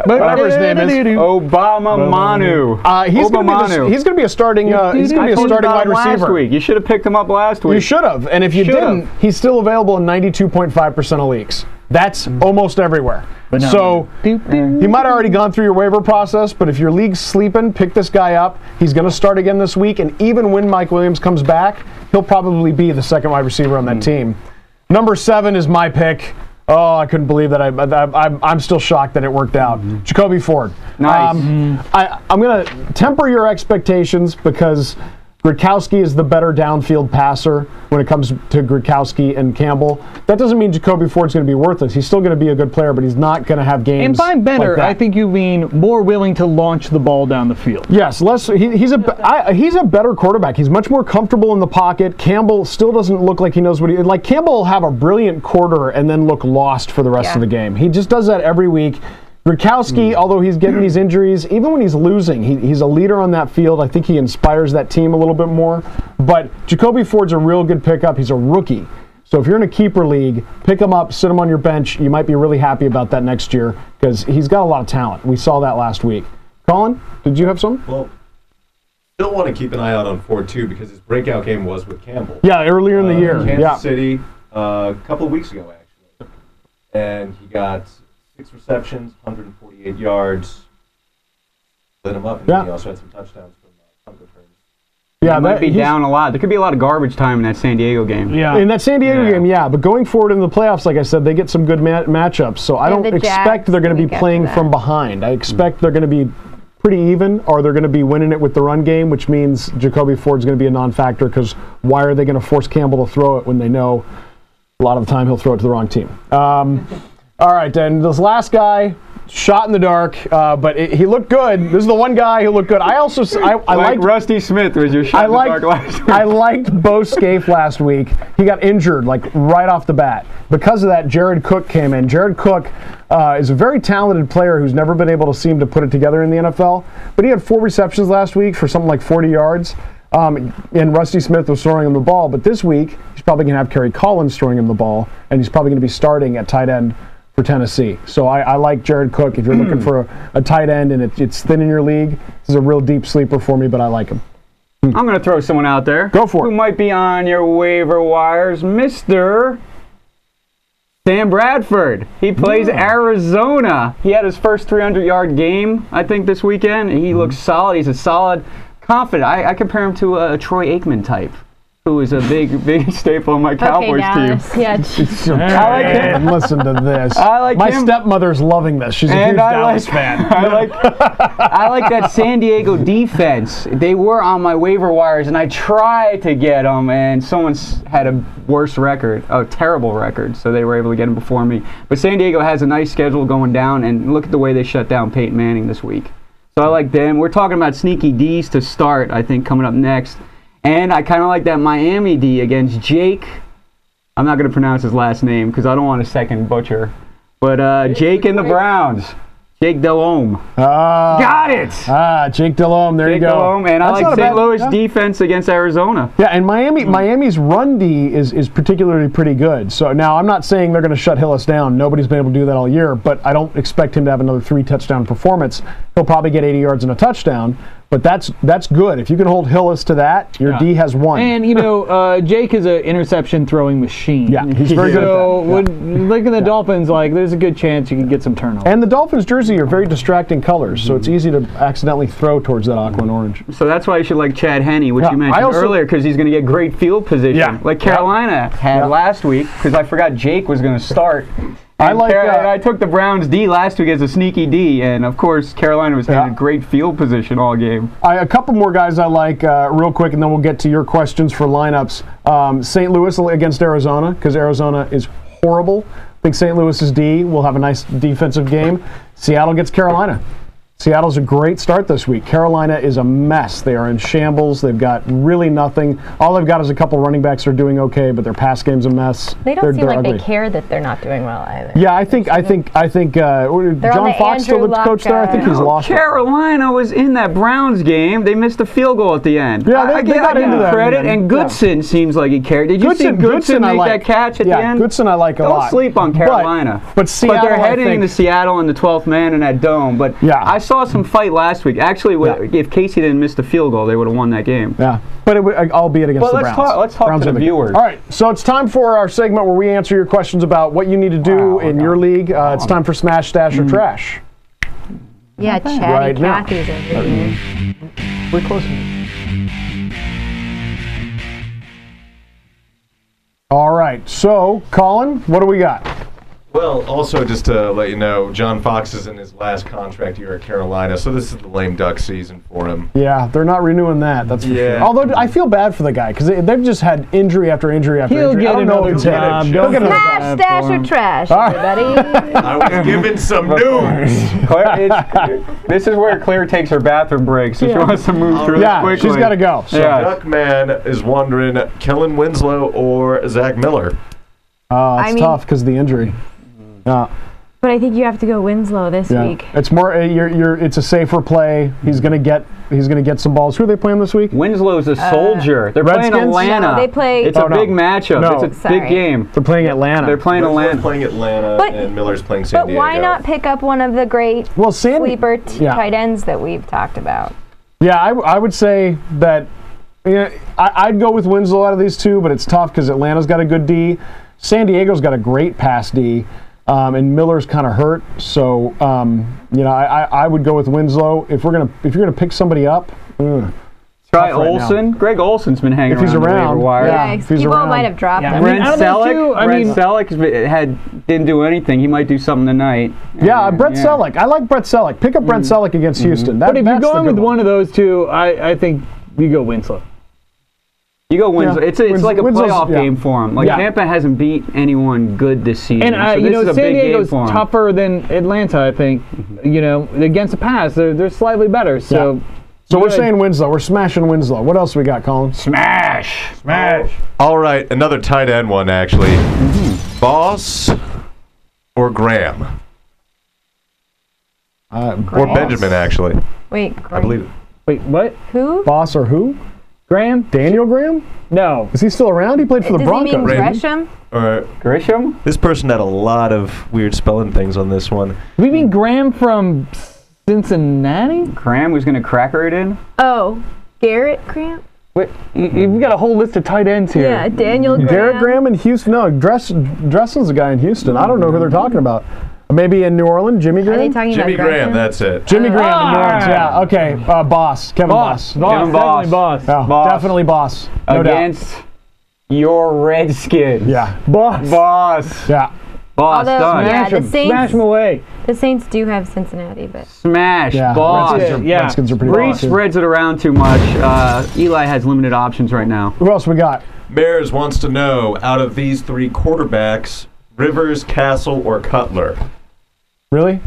Whatever his name is. Obama Manu. He's going to be a starting wide receiver. Last week. You should have picked him up last week. You should have. And if you didn't, he's still available in 92.5% of leagues. That's almost everywhere. So he might have already gone through your waiver process, but if your league's sleeping, pick this guy up. He's going to start again this week, and even when Mike Williams comes back, he'll probably be the second wide receiver on that team. Number 7 is my pick. Oh, I couldn't believe that. I'm still shocked that it worked out. Jacoby Ford. Nice. I'm going to temper your expectations because Gronkowski is the better downfield passer when it comes to Gronkowski and Campbell. That doesn't mean Jacoby Ford's going to be worthless. He's still going to be a good player, but he's not going to have games. And by better, like that. I think you mean more willing to launch the ball down the field. Yes, he's a better quarterback. He's much more comfortable in the pocket. Campbell still doesn't look like he knows what like Campbell will have a brilliant quarter and then look lost for the rest of the game. He just does that every week. Gronkowski, although he's getting these injuries, even when he's losing, he's a leader on that field. I think he inspires that team a little bit more. But Jacoby Ford's a real good pickup. He's a rookie. So if you're in a keeper league, pick him up, sit him on your bench. You might be really happy about that next year because he's got a lot of talent. We saw that last week. Colin, did you have some? Well, still want to keep an eye out on Ford, too, because his breakout game was with Campbell. Yeah, earlier in the year. Kansas City, a couple of weeks ago, actually. And he got 6 receptions, 148 yards. Lit him up, and he also had some touchdowns from punt returns. Yeah, he might be down a lot. There could be a lot of garbage time in that San Diego game. Yeah, in that San Diego game, but going forward in the playoffs, like I said, they get some good matchups. So I don't expect they're going to be playing from behind. I expect they're going to be pretty even, or they're going to be winning it with the run game, which means Jacoby Ford's going to be a non-factor because why are they going to force Campbell to throw it when they know a lot of the time he'll throw it to the wrong team? All right, then this last guy, shot in the dark, but he looked good. This is the one guy who looked good. I liked Rusty Smith was your shot in the dark last week. I liked Bo Scaife last week. He got injured like right off the bat. Because of that, Jared Cook came in. Jared Cook is a very talented player who's never been able to seem to put it together in the NFL, but he had 4 receptions last week for something like 40 yards. And Rusty Smith was throwing him the ball, but this week he's probably going to have Kerry Collins throwing him the ball, and he's probably going to be starting at tight end for Tennessee. So I like Jared Cook. If you're looking for a tight end and it's thin in your league, this is a real deep sleeper for me, but I like him. I'm going to throw someone out there. Go for it. Who might be on your waiver wires, Mr. Sam Bradford. He plays Arizona. He had his first 300-yard game, I think, this weekend. He looks solid. He's a solid, confident. I compare him to a Troy Aikman type, who is a big staple on my Cowboys team. Yeah, I like him. Listen to this. I like my him. stepmother's loving this. She's a huge Dallas fan. I like that San Diego defense. They were on my waiver wires, and I tried to get them, and someone's had a worse record, a terrible record, so they were able to get them before me. But San Diego has a nice schedule going down, and look at the way they shut down Peyton Manning this week. So I like them. We're talking about sneaky D's to start, I think, coming up next. And I kind of like that Miami D against Jake I'm not going to pronounce his last name because I don't want a second butcher. But Jake and the Browns. Jake Delhomme. Got it! Jake Delhomme, there you go. Delhomme, and I like St. Louis defense against Arizona. Yeah, and Miami's run D is particularly pretty good. So now I'm not saying they're going to shut Hillis down. Nobody's been able to do that all year, but I don't expect him to have another 3-touchdown performance. He'll probably get 80 yards and a touchdown. But that's good. If you can hold Hillis to that, your D has won. And, Jake is an interception throwing machine. Yeah, he's very good at that. Looking at the Dolphins, there's a good chance you can get some turnover. And the Dolphins' jersey are very distracting colors, so it's easy to accidentally throw towards that aqua and orange. So that's why you should like Chad Henne, which you mentioned earlier, because he's going to get great field position, like Carolina had last week, because I forgot Jake was going to start. I took the Browns D last week as a sneaky D, and of course Carolina was having great field position all game. A couple more guys I like real quick, and then we'll get to your questions for lineups. St. Louis against Arizona, because Arizona is horrible. I think St. Louis's D will have a nice defensive game. Seattle gets Carolina. Seattle's a great start this week. Carolina is a mess. They are in shambles. They've got really nothing. All they've got is a couple running backs who are doing okay, but their pass game's a mess. They don't seem like they care that they're not doing well either. Yeah, I think John Fox still the coach there. I think he's lost. Carolina was in that Browns game. They missed a field goal at the end. Yeah, they got into that credit, and Goodson seems like he cared. Did you see Goodson make that catch at the end? Goodson I like a lot. Don't sleep on Carolina. But Seattle, they're heading into Seattle in the 12th man in that dome. But I saw some fight last week. Actually, if Casey didn't miss the field goal, they would have won that game. Yeah, but albeit against the Browns. Let's talk to the viewers. All right, so it's time for our segment where we answer your questions about what you need to do in your league. It's time for Smash, Stash, or Trash. Yeah, Chatty Cathy's over here. We're close. All right, so Colin, what do we got? Well, also just to let you know, John Fox is in his last contract year at Carolina, so this is the lame duck season for him. Yeah, they're not renewing that. That's for sure. Although I feel bad for the guy because they've just had injury after injury after injury. He'll get another job. Smash, Stash, or Trash, everybody. I was given some news. This is where Claire takes her bathroom break, so she wants to move through this quickly. She's got to go. So Duckman is wondering, Kellen Winslow or Zach Miller? It's tough because of the injury. But I think you have to go Winslow this week. It's more. It's a safer play. He's gonna get some balls. Who are they playing this week? Winslow's a soldier. They're Redskins? playing Atlanta. No, they play. It's a big matchup. No. It's a big game. They're playing Atlanta. They're playing Atlanta. Playing Atlanta, and Miller's playing San Diego. But why not pick up one of the great sleeper tight ends that we've talked about? Yeah, I would say that. I'd go with Winslow out of these two, but it's tough because Atlanta's got a good D. San Diego's got a great pass D. And Miller's kind of hurt, so I would go with Winslow. If you're gonna pick somebody up, try Olsen. Greg Olsen's been hanging if he's around. Yeah, people might have dropped him. Brent Selleck didn't do anything. He might do something tonight. Yeah, Brett Selleck. I like Brett Selleck. Pick up Brett Selleck against Houston. But if you're going with one of those two, I think you go Winslow. You go Winslow. It's like a playoff game for him. Tampa hasn't beat anyone good this season. And San Diego's tougher than Atlanta, I think. Against the pass, they're slightly better. So we're saying Winslow. We're smashing Winslow. What else we got, Colin? Smash. All right, another tight end one actually. Boss or Graham? Or Benjamin actually. Wait, I believe it. Wait, what? Who? Boss or who? Graham? Daniel Graham? No. Is he still around? He played for the Broncos. Does he mean Gresham? Gresham? This person had a lot of weird spelling things on this one. We mean Graham from Cincinnati? Graham was going to cracker it in? Oh, Garrett Graham? Wait, you've got a whole list of tight ends here. Yeah, Daniel Graham. Garrett Graham in Houston? No, Dressen's the guy in Houston. I don't know who they're talking about. Maybe in New Orleans, Jimmy Graham? Are they talking Jimmy about Graham, Gresham? that's it. Jimmy Graham in New Orleans, yeah. Okay, Boss. Kevin Boss. Kevin Boss. Definitely Boss. No Against doubt. Your Redskins. Yeah. Boss. Yeah. Boss, done. Yeah, the Saints, Smash them away. The Saints do have Cincinnati, but... Smash. Yeah. Boss. Redskins are pretty Brees awesome. spreads it around too much. Eli has limited options right now. Who else we got? Mares wants to know, out of these three quarterbacks, Rivers, Castle, or Cutler? Really?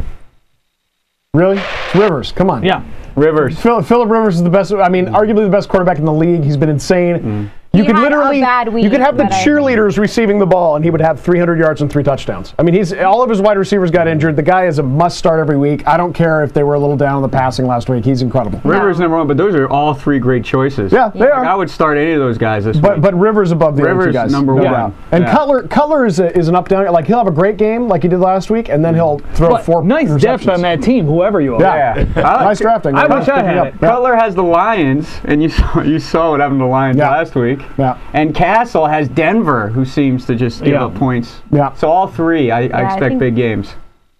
It's Rivers. Come on. Yeah. Rivers. Phillip Rivers is the best. I mean, arguably the best quarterback in the league. He's been insane. You could had literally, a bad week, you could have the but I- cheerleaders receiving the ball, and he would have 300 yards and 3 touchdowns. I mean, all of his wide receivers got injured. The guy is a must start every week. I don't care if they were a little down on the passing last week. He's incredible. Rivers number one, but those are all 3 great choices. Yeah, they are. I would start any of those guys this week. But Rivers above the other two Rivers guys. number No one. doubt. And Yeah. Cutler is an up down. Like he'll have a great game like he did last week, and then he'll throw But 4 nice depth interceptions. on that team, whoever you are. Yeah, nice drafting. I wish I had Yeah. it. Cutler has the Lions, and you saw what happened to the Lions Yeah. last week. Yeah. And Castle has Denver, who seems to just give Yeah. up points. Yeah. So all 3, I expect think- big games.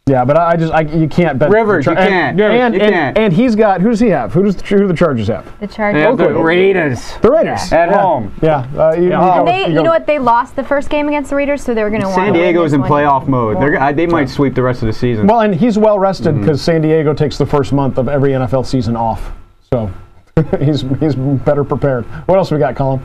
Yeah, but you can't bet Rivers, you can't. And, You can't. and he's got, who does he have? Who the Chargers have? The They Chargers. have the Raiders The Raiders at Yeah. home. Yeah. And they, you know what? They lost the first game against the Raiders, so they were going to want San to win Diego's this in one. playoff mode. They might sweep the rest of the season. Well, and he's well rested because San Diego takes the first month of every NFL season off, so he's better prepared. What else we got, Colin?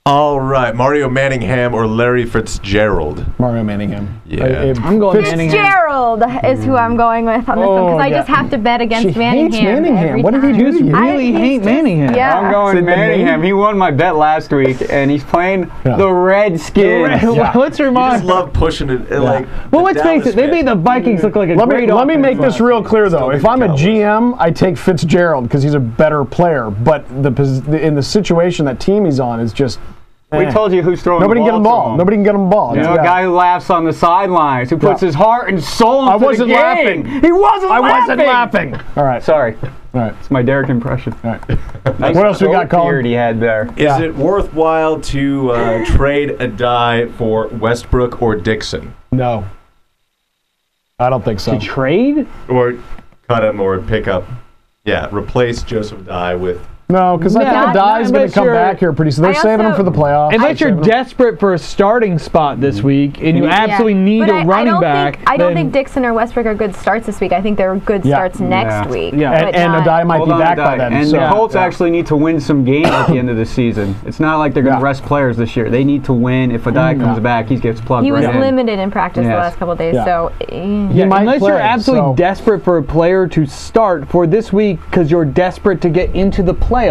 All right, Mario Manningham or Larry Fitzgerald? Mario Manningham. Yeah. I'm going Manningham. Fitzgerald is who I'm going with on this one because I yeah. just have to bet against She Manningham. hates Manningham. every What did he time. do to you? You really he's hate just- Manningham. Yeah. I'm going Is it the Manningham. name? He won my bet last week, and he's playing Yeah. the Redskins. Let's I remind. just love pushing it. Like, Well, the let's face Dallas it. They fan. made the Vikings look like a Let great me make offense this real clear though. Still If beat I'm a Cowboys. GM, I take Fitzgerald because he's a better player. But in the situation that team he's on is just. We told you who's throwing Nobody the can get him ball. ball. Nobody can get him ball. You know, a guy who laughs on the sidelines, who puts Yeah. his heart and soul into I wasn't the game. laughing. He wasn't I laughing. wasn't laughing. All right. Sorry, All right. it's my Derek impression. All right. Nice What else we got, goat Colin? beard he had there. Is it worthwhile to trade a die for Westbrook or Dixon? No. I don't think so. Trade? Or cut him or pick up, replace Joseph Dye with... No, because I think Not- a die is not going unless to come you're- back here pretty soon. They're I saving him also- for the playoffs. Unless you're Saving him. desperate for a starting spot this week and you absolutely need But a running I back. I don't then- think Dixon or Westbrook are good starts this week. I think they're good Yeah. starts next Yeah. week. Yeah. but And not- Adai might Hold be on, back by Dye. then. And so. the Colts actually need to win some games at the end of the season. It's not like they're going to Yeah. rest players this year. They need to win. If Adai comes back, he gets plugged He was right in. limited in practice the Yes. last couple of days, Yeah. so Yeah, might unless play, you're absolutely so- desperate for a player to start for this week because you're desperate to get into the playoffs.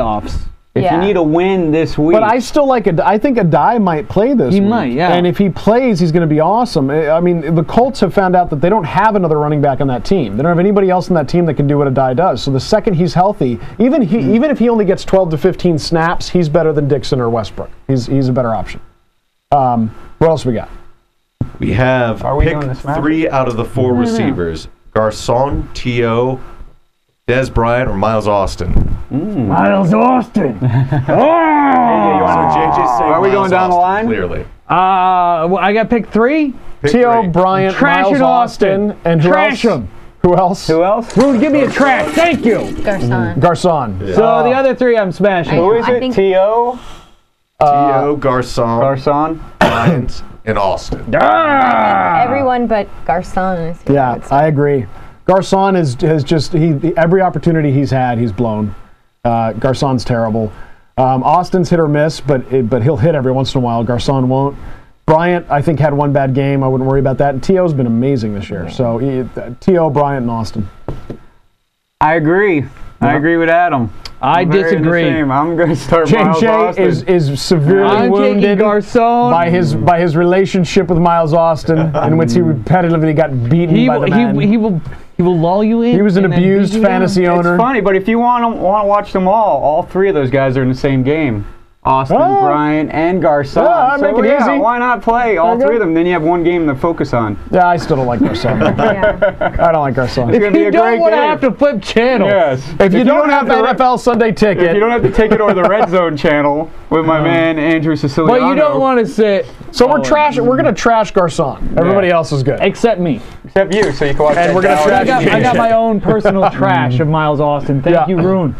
If Yeah. you need a win this week. But I still like I think Adai might play this He week. might, yeah. And if he plays, he's going to be awesome. I mean, the Colts have found out that they don't have another running back on that team. They don't have anybody else on that team that can do what Adai does. So the second he's healthy, even if he only gets 12 to 15 snaps, he's better than Dixon or Westbrook. He's a better option. What else we got? We have Are we pick doing the Smash? 3 out of the 4 receivers. Garcon, T.O., Des Bryant, or Miles Austin. Miles Austin. Are we going down the line? Clearly. Well, I got pick 3. Pick T.O. 3. Bryant, Trash Miles it, Austin, Austin. and who Trash else? him. Who else? Who else? Rude, give me a trash. Thank you. Garcon. Garcon. So the other 3 I'm smashing. Who is I it? think- T.O. T.O., Garcon, Garcon? Bryant, and Austin. Everyone but Garcon is here. Yeah, I agree. Garcon has just every opportunity he's had, he's blown. Garcon's terrible. Austin's hit or miss, but he'll hit every once in a while. Garcon won't. Bryant, I think, had one bad game. I wouldn't worry about that. And T.O.'s been amazing this year. So T.O., Bryant, and Austin. I agree. I agree with Adam. I I'm very the disagree. same. I'm going to start Miles J.J. Austin. is severely I'm taking wounded Garcon. by his relationship with Miles Austin, in which he repetitively got beaten He by the will, man. he will lull you in. He was an and then beat abused you down. fantasy owner. It's funny, but if you want to watch them all 3 of those guys are in the same game. Austin, Oh. Bryant, and Garcon. Yeah, make it easy. Why not play all Okay. 3 of them? Then you have one game to focus on. Yeah, I still don't like Garcon. Yeah. I don't like Garcon. It's going to be You a don't great want to game. have to flip channels. Yes. If you don't have the the NFL Sunday if ticket, you don't have the ticket or the Red Zone channel with my man Andrew Siciliano. But you don't want to sit. so we're going to trash Garcon. Everybody else is good. Except me. Except you, so you can watch And that we're gonna Dallas trash game. I got my own personal trash of Miles Austin. Thank Yeah. you, Rune.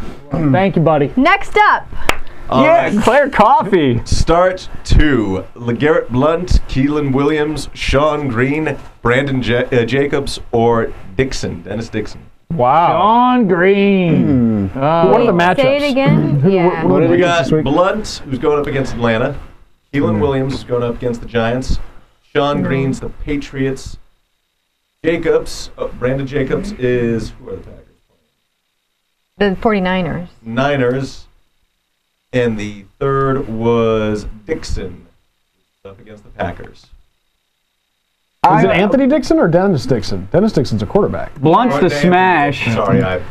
Thank you, buddy. Next up, Yeah, Claire Coffee. Start 2. LeGarrette Blunt, Keelan Williams, Sean Green, Brandon Jacobs, or Dennis Dixon. Wow. On Green. What are the matchups? say it again. Yeah. what We did got this week? Blunt, who's going up against Atlanta. Keelan Williams is going up against the Giants. Sean Green's the Patriots. Brandon Jacobs is, who are the Packers? The 49ers. Niners. And the third was Dixon up against the Packers. Is it Anthony Dixon or Dennis Dixon? Dennis Dixon's a quarterback. Blunt's the smash. Sorry, I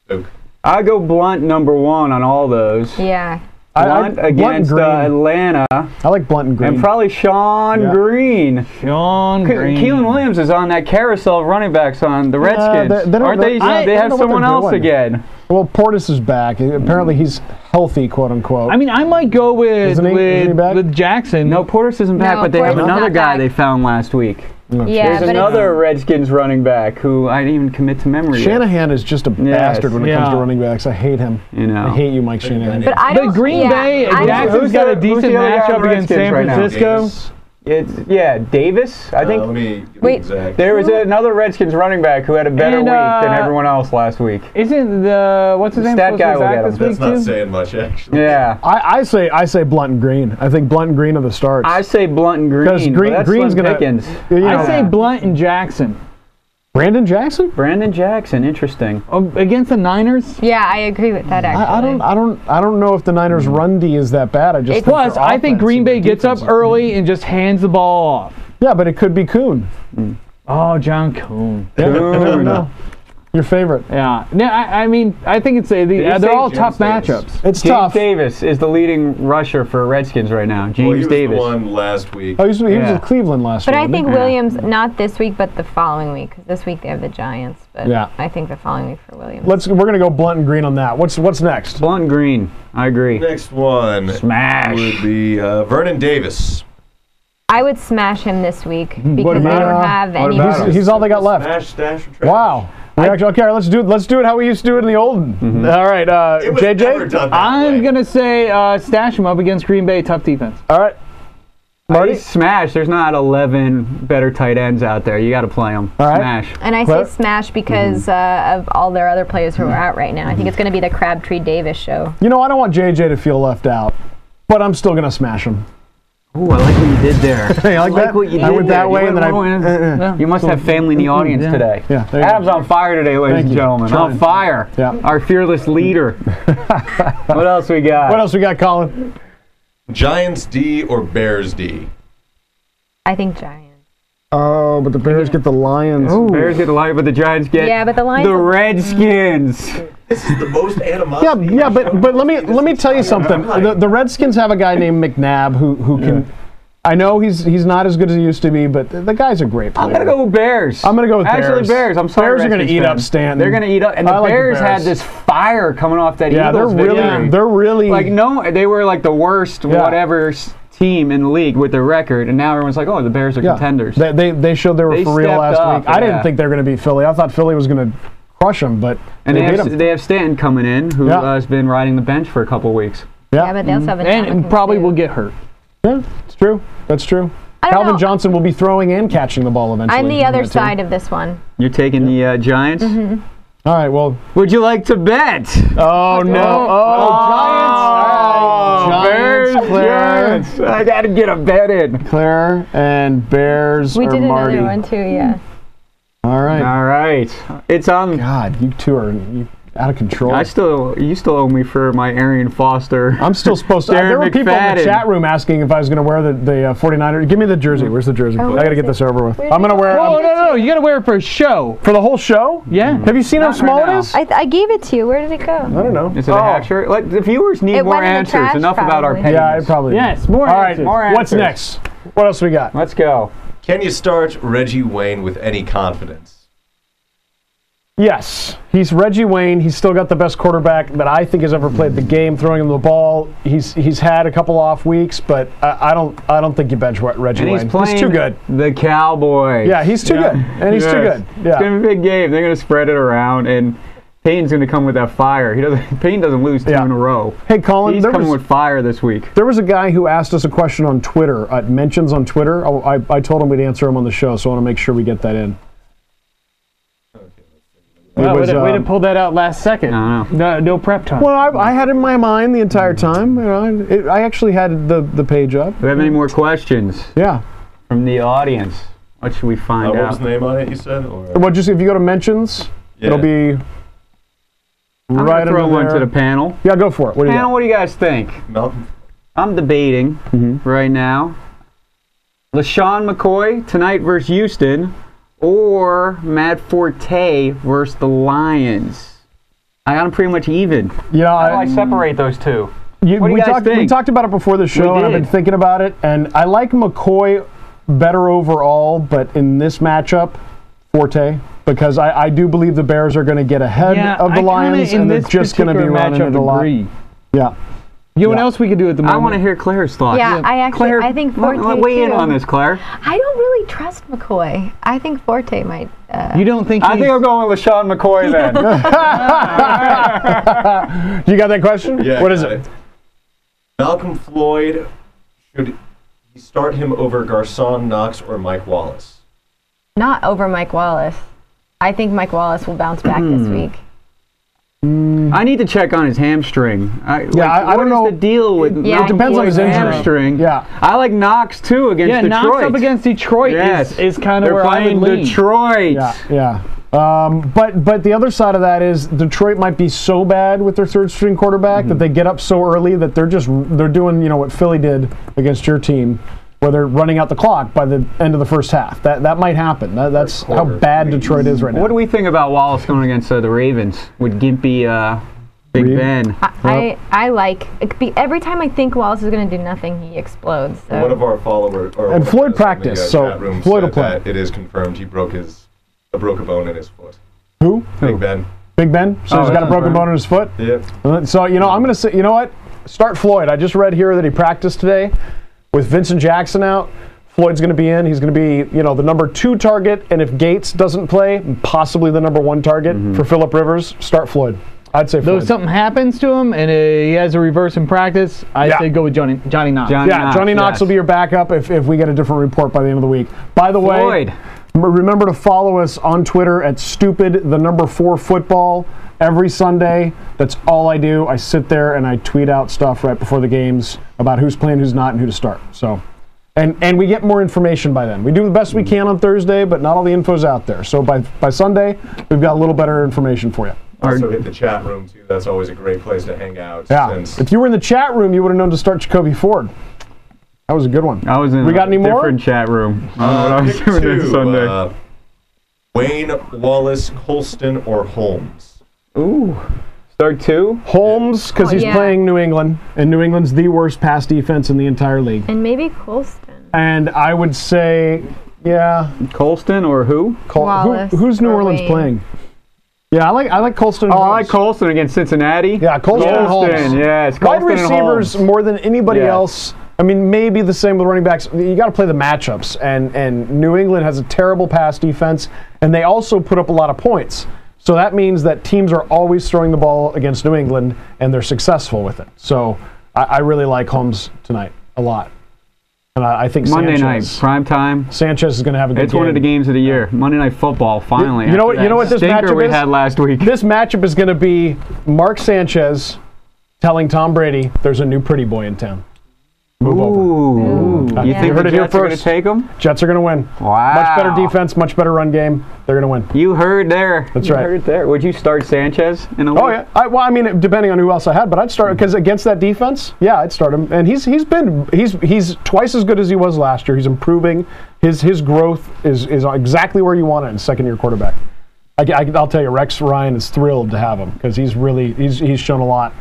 misspoke. I go Blunt number 1 on all those. Yeah. Blunt against Atlanta. I like Blunt and Green. And probably Sean Green. Sean Green. Keelan Williams is on that carousel of running backs on the Redskins. Aren't they? They have someone else again. Well, Portis is back. Apparently, he's healthy, quote unquote. I mean, I might go with Jackson. No, Portis isn't back, but they have another guy they found last week. Yeah, there's another Redskins running back who I didn't even commit to memory. Shanahan is just a bastard when it comes to running backs. I hate him. You know, I hate you, Mike Shanahan. But Green Bay, Jackson's got a decent matchup against San Francisco. It's Davis. I think. Let me wait. There was another Redskins running back who had a better week than everyone else last week. Isn't the what's his name? That guy will get him. This week That's not too? saying much, actually. Yeah. I say Blunt and Green. I think Blunt and Green are the starts. I say Blunt and Green. Because Green's going gonna. I say Blunt and Jackson. Brandon Jackson? Brandon Jackson, interesting. Against the Niners? Yeah, I agree with that. Actually, I don't know if the Niners' run D is that bad. Plus, I think Green Bay gets up early and just hands the ball off. Yeah, but it could be Kuhn. Oh, John Kuhn. I don't know. Your favorite? Yeah. I mean, I think it's they're all tough matchups. It's James tough. Davis is the leading rusher for Redskins right now. James Davis. He was the one last week. Oh, he was with Cleveland last week. But I think Williams, not this week, but the following week. Because this week they have the Giants. But I think the following week for Williams. We're gonna go Blunt and Green on that. What's next? Blunt and Green. I agree. Next one Smash would be Vernon Davis. I would smash him this week What because I about don't have any. He's all they got left. Smash, stash, or trash. Wow. Okay, let's do it how we used to do it in the olden. All right, It was never JJ. done that I'm way. going to say stash him up against Green Bay, tough defense. All right, Marty. Smash. There's not 11 better tight ends out there. You got to play them. All right. Smash. And I Claire? say smash because of all their other players who are out right now. I think it's going to be the Crabtree Davis show. You know, I don't want JJ to feel left out, but I'm still gonna smash him. Ooh, I like what you did there. Hey, I like that? what you I did went there. that way and then You must have family in the audience today. Yeah, there you Adam's go. on fire today, ladies Thank and you. gentlemen. Trying. On fire. Yeah. Our fearless leader. What else we got? What else we got, Colin? Giants D or Bears D? I think Giants. Oh, but the Bears get the Lions. Bears get the Lions, but the Giants get Yeah, but the Lions. the Redskins. This is the most animosity. Yeah, but let me tell you something. The Redskins have a guy named McNabb who can. I know he's not as good as he used to be, but the guy's a great player. I'm gonna go with Bears. I'm gonna go with Actually, Bears. I'm sorry. Bears are gonna Redskins eat up fans. Stanton. They're gonna eat up, and I the like the Bears had Bears. this fire coming off that Yeah, Eagles victory. they're really Like no, they were like the worst Yeah. whatever team in the league with their record, and now everyone's like, oh, the Bears are contenders. They showed they were They for real stepped last up, week. I didn't yeah. think they were going to beat Philly. I thought Philly was going to crush them, but And they beat them. they have Stanton coming in, who Yeah. has been riding the bench for a couple weeks. Yeah, but they also have a And probably will get hurt. Yeah, it's true. That's true. I don't Calvin know. Johnson will be throwing and catching the ball eventually. I'm the in other that team. side of this one. You're taking the Giants. All right, well. Would you like to bet? Oh, no. Bears, Giants, Claire. Giants. I got to get a bet in. Claire and Bears We or did Marty. another one too, yeah. All right. All right, it's on. God, you two are out of control. You still owe me for my Arian Foster. I'm still supposed to. Darren There were people in McFadden. the chat room asking if I was going to wear the 49ers. Give me the jersey. Where's the jersey? I got to get this over with. I'm going to wear Oh, no. You got to wear it for a show. for the whole show. Yeah. Have you seen how Not small right it now. is? I gave it to you. Where did it go? I don't know. Is it a half shirt? Like, the viewers need It more went in the answers. trash, Enough about our probably. pettiness. Yeah, I probably. Yes, more All right. answers. More What's answers. next? What else we got? Let's go. Can you start Reggie Wayne with any confidence? Yes, he's Reggie Wayne. He's still got the best quarterback that I think has ever played the game. Throwing him the ball, he's had a couple off weeks, but I don't think you bench Reggie And Wayne. he's playing too good. the Cowboys. Yeah, he's too good, and he's too good. It's Yeah, gonna be a big game. They're gonna spread it around, and Payne's gonna come with that fire. Payne doesn't lose two Yeah. in a row. Hey, Colin, He's coming with fire this week. there was a guy who asked us a question on Twitter, mentions on Twitter. I told him we'd answer him on the show, so I want to make sure we get that in. Wow, It was, way to pull that out last second. No prep time. Well, I had it in my mind the entire time. You know, I actually had the page up. Do we have any more questions Yeah. from the audience? What should we find What out? was the name on it, you said? Or? Well, just if you go to mentions, Yeah. it'll be. I'm right gonna throw under one there. to the panel. Yeah, go for it. What do you Panel, got? what do you guys think? Malcolm. I'm debating right now. LaShawn McCoy tonight versus Houston, or Matt Forte versus the Lions. I got them pretty much even. Yeah, How do I separate those two? What do you guys we think? talked about it before the show, and I've been did. thinking about it, and I like McCoy better overall, but in this matchup, Forte, because I do believe the Bears are going to get ahead of the Lions, and they're just going to be running it a lot. Yeah. You know what else we could do at the moment? I want to hear Claire's thoughts. Yeah, I think Forte weigh in too. on this, Claire. I don't really trust McCoy. I think Forte might. You don't think I think I'm going with LaShawn McCoy then. You got that question? Yeah. What is got it? Malcolm Floyd, should you start him over Garcon Knox or Mike Wallace? Not over Mike Wallace. I think Mike Wallace will bounce back this week. I need to check on his hamstring. I don't know. What is the deal with Yeah, It depends on his injury. hamstring? Yeah. I like Knox too against Yeah, Detroit. Knox up against Detroit is kind of They're where I would playing lean. Detroit. Yeah. But the other side of that is Detroit might be so bad with their third string quarterback that they get up so early that they're doing what Philly did against your team, where they're running out the clock by the end of the first half. That might happen. That's how bad Detroit is right now. What do we think about Wallace going against the Ravens with Gimpy, Big Reed? Ben? I like every time I think Wallace is going to do nothing, he explodes. So. One of our followers, or And one of Floyd us in the, practiced, so chat room Floyd will said play. that it is confirmed he broke a bone in his foot. Who? Big Ben. Big Ben? So he's got a that's broken right. bone in his foot? Yep. So, I'm going to say, you know what? Start Floyd. I just read here that he practiced today with Vincent Jackson out. Floyd's going to be in. He's going to be, the number 2 target, and if Gates doesn't play, possibly the number 1 target for Phillip Rivers. Start Floyd. I'd say Though Floyd. if something happens to him and he has a reverse in practice, I'd say go with Johnny Knox. Johnny Knox will be your backup if we get a different report by the end of the week. By the way, Floyd. remember to follow us on Twitter at stupid4football every Sunday. That's all I do. I sit there and I tweet out stuff right before the games about who's playing, who's not, and who to start. So, and we get more information by then. We do the best we can on Thursday, but not all the info's out there. So by Sunday, we've got a little better information for you. Also hit the chat room too. That's always a great place to hang out. Yeah. Since If you were in the chat room, you would have known to start Jacoby Ford. That was a good one. I was in We got a any more? different chat room. I don't know what I was pick doing this two, Sunday. Wayne, Wallace, Colston, or Holmes? Ooh. Start 2? Holmes, because he's yeah. playing New England, and New England's the worst pass defense in the entire league. And maybe Colston. And I would say, yeah, Colston or who? Wallace who's New or Orleans Wayne. playing? Yeah, I like Colston. Oh, I like Colston against Cincinnati. Yeah, Colston and Holmes. Yes. Wide Colston and receivers Holmes. more than anybody Yes. else. I mean, maybe the same with running backs. You got to play the matchups, and New England has a terrible pass defense, and they also put up a lot of points. So that means that teams are always throwing the ball against New England, and they're successful with it. So I really like Holmes tonight a lot. And I think Monday Sanchez, night, prime time. Sanchez is going to have a good It's game. one of the games of the year. Monday Night Football, finally. You know after what- you know that what this stinker matchup we is? had last week. This matchup is going to be Mark Sanchez telling Tom Brady there's a new pretty boy in town. Move over. Ooh. You Yeah. think You heard the it here Jets are going to first. take them? Jets are going to win. Wow. Much better defense, much better run game. They're going to win. You heard there. That's You right. heard there. Would you start Sanchez in a Oh league? yeah. Well, I mean, depending on who else I had, but I'd start because against that defense, yeah, I'd start him. And he's twice as good as he was last year. He's improving. His growth is exactly where you want it in a second-year quarterback. I'll tell you, Rex Ryan is thrilled to have him because he's shown a lot.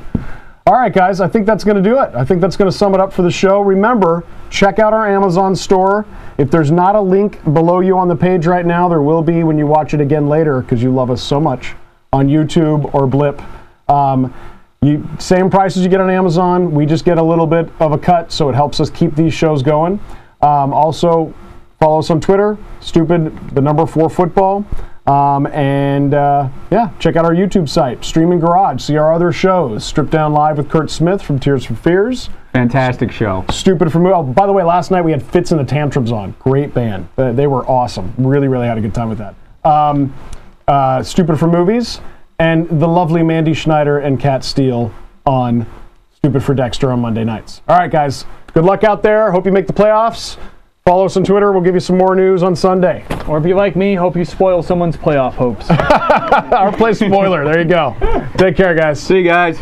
All right, guys, I think that's going to do it. I think that's going to sum it up for the show. Remember, check out our Amazon store. If there's not a link below you on the page right now, there will be when you watch it again later because you love us so much on YouTube or Blip. Same prices you get on Amazon. We just get a little bit of a cut, so it helps us keep these shows going. Also, follow us on Twitter, stupid4football. Check out our YouTube site, Streaming Garage. See our other shows, Strip Down Live with Kurt Smith from Tears for Fears. Fantastic show. Stupid for Movies. Oh, by the way, last night we had Fits and the Tantrums on. Great band. They were awesome. Really, really had a good time with that. Stupid for Movies. And the lovely Mandy Schneider and Kat Steele on Stupid for Dexter on Monday nights. All right, guys. Good luck out there. Hope you make the playoffs. Follow us on Twitter. We'll give you some more news on Sunday. Or if you like me, hope you spoil someone's playoff hopes. Our play spoiler. There you go. Take care, guys. See you guys.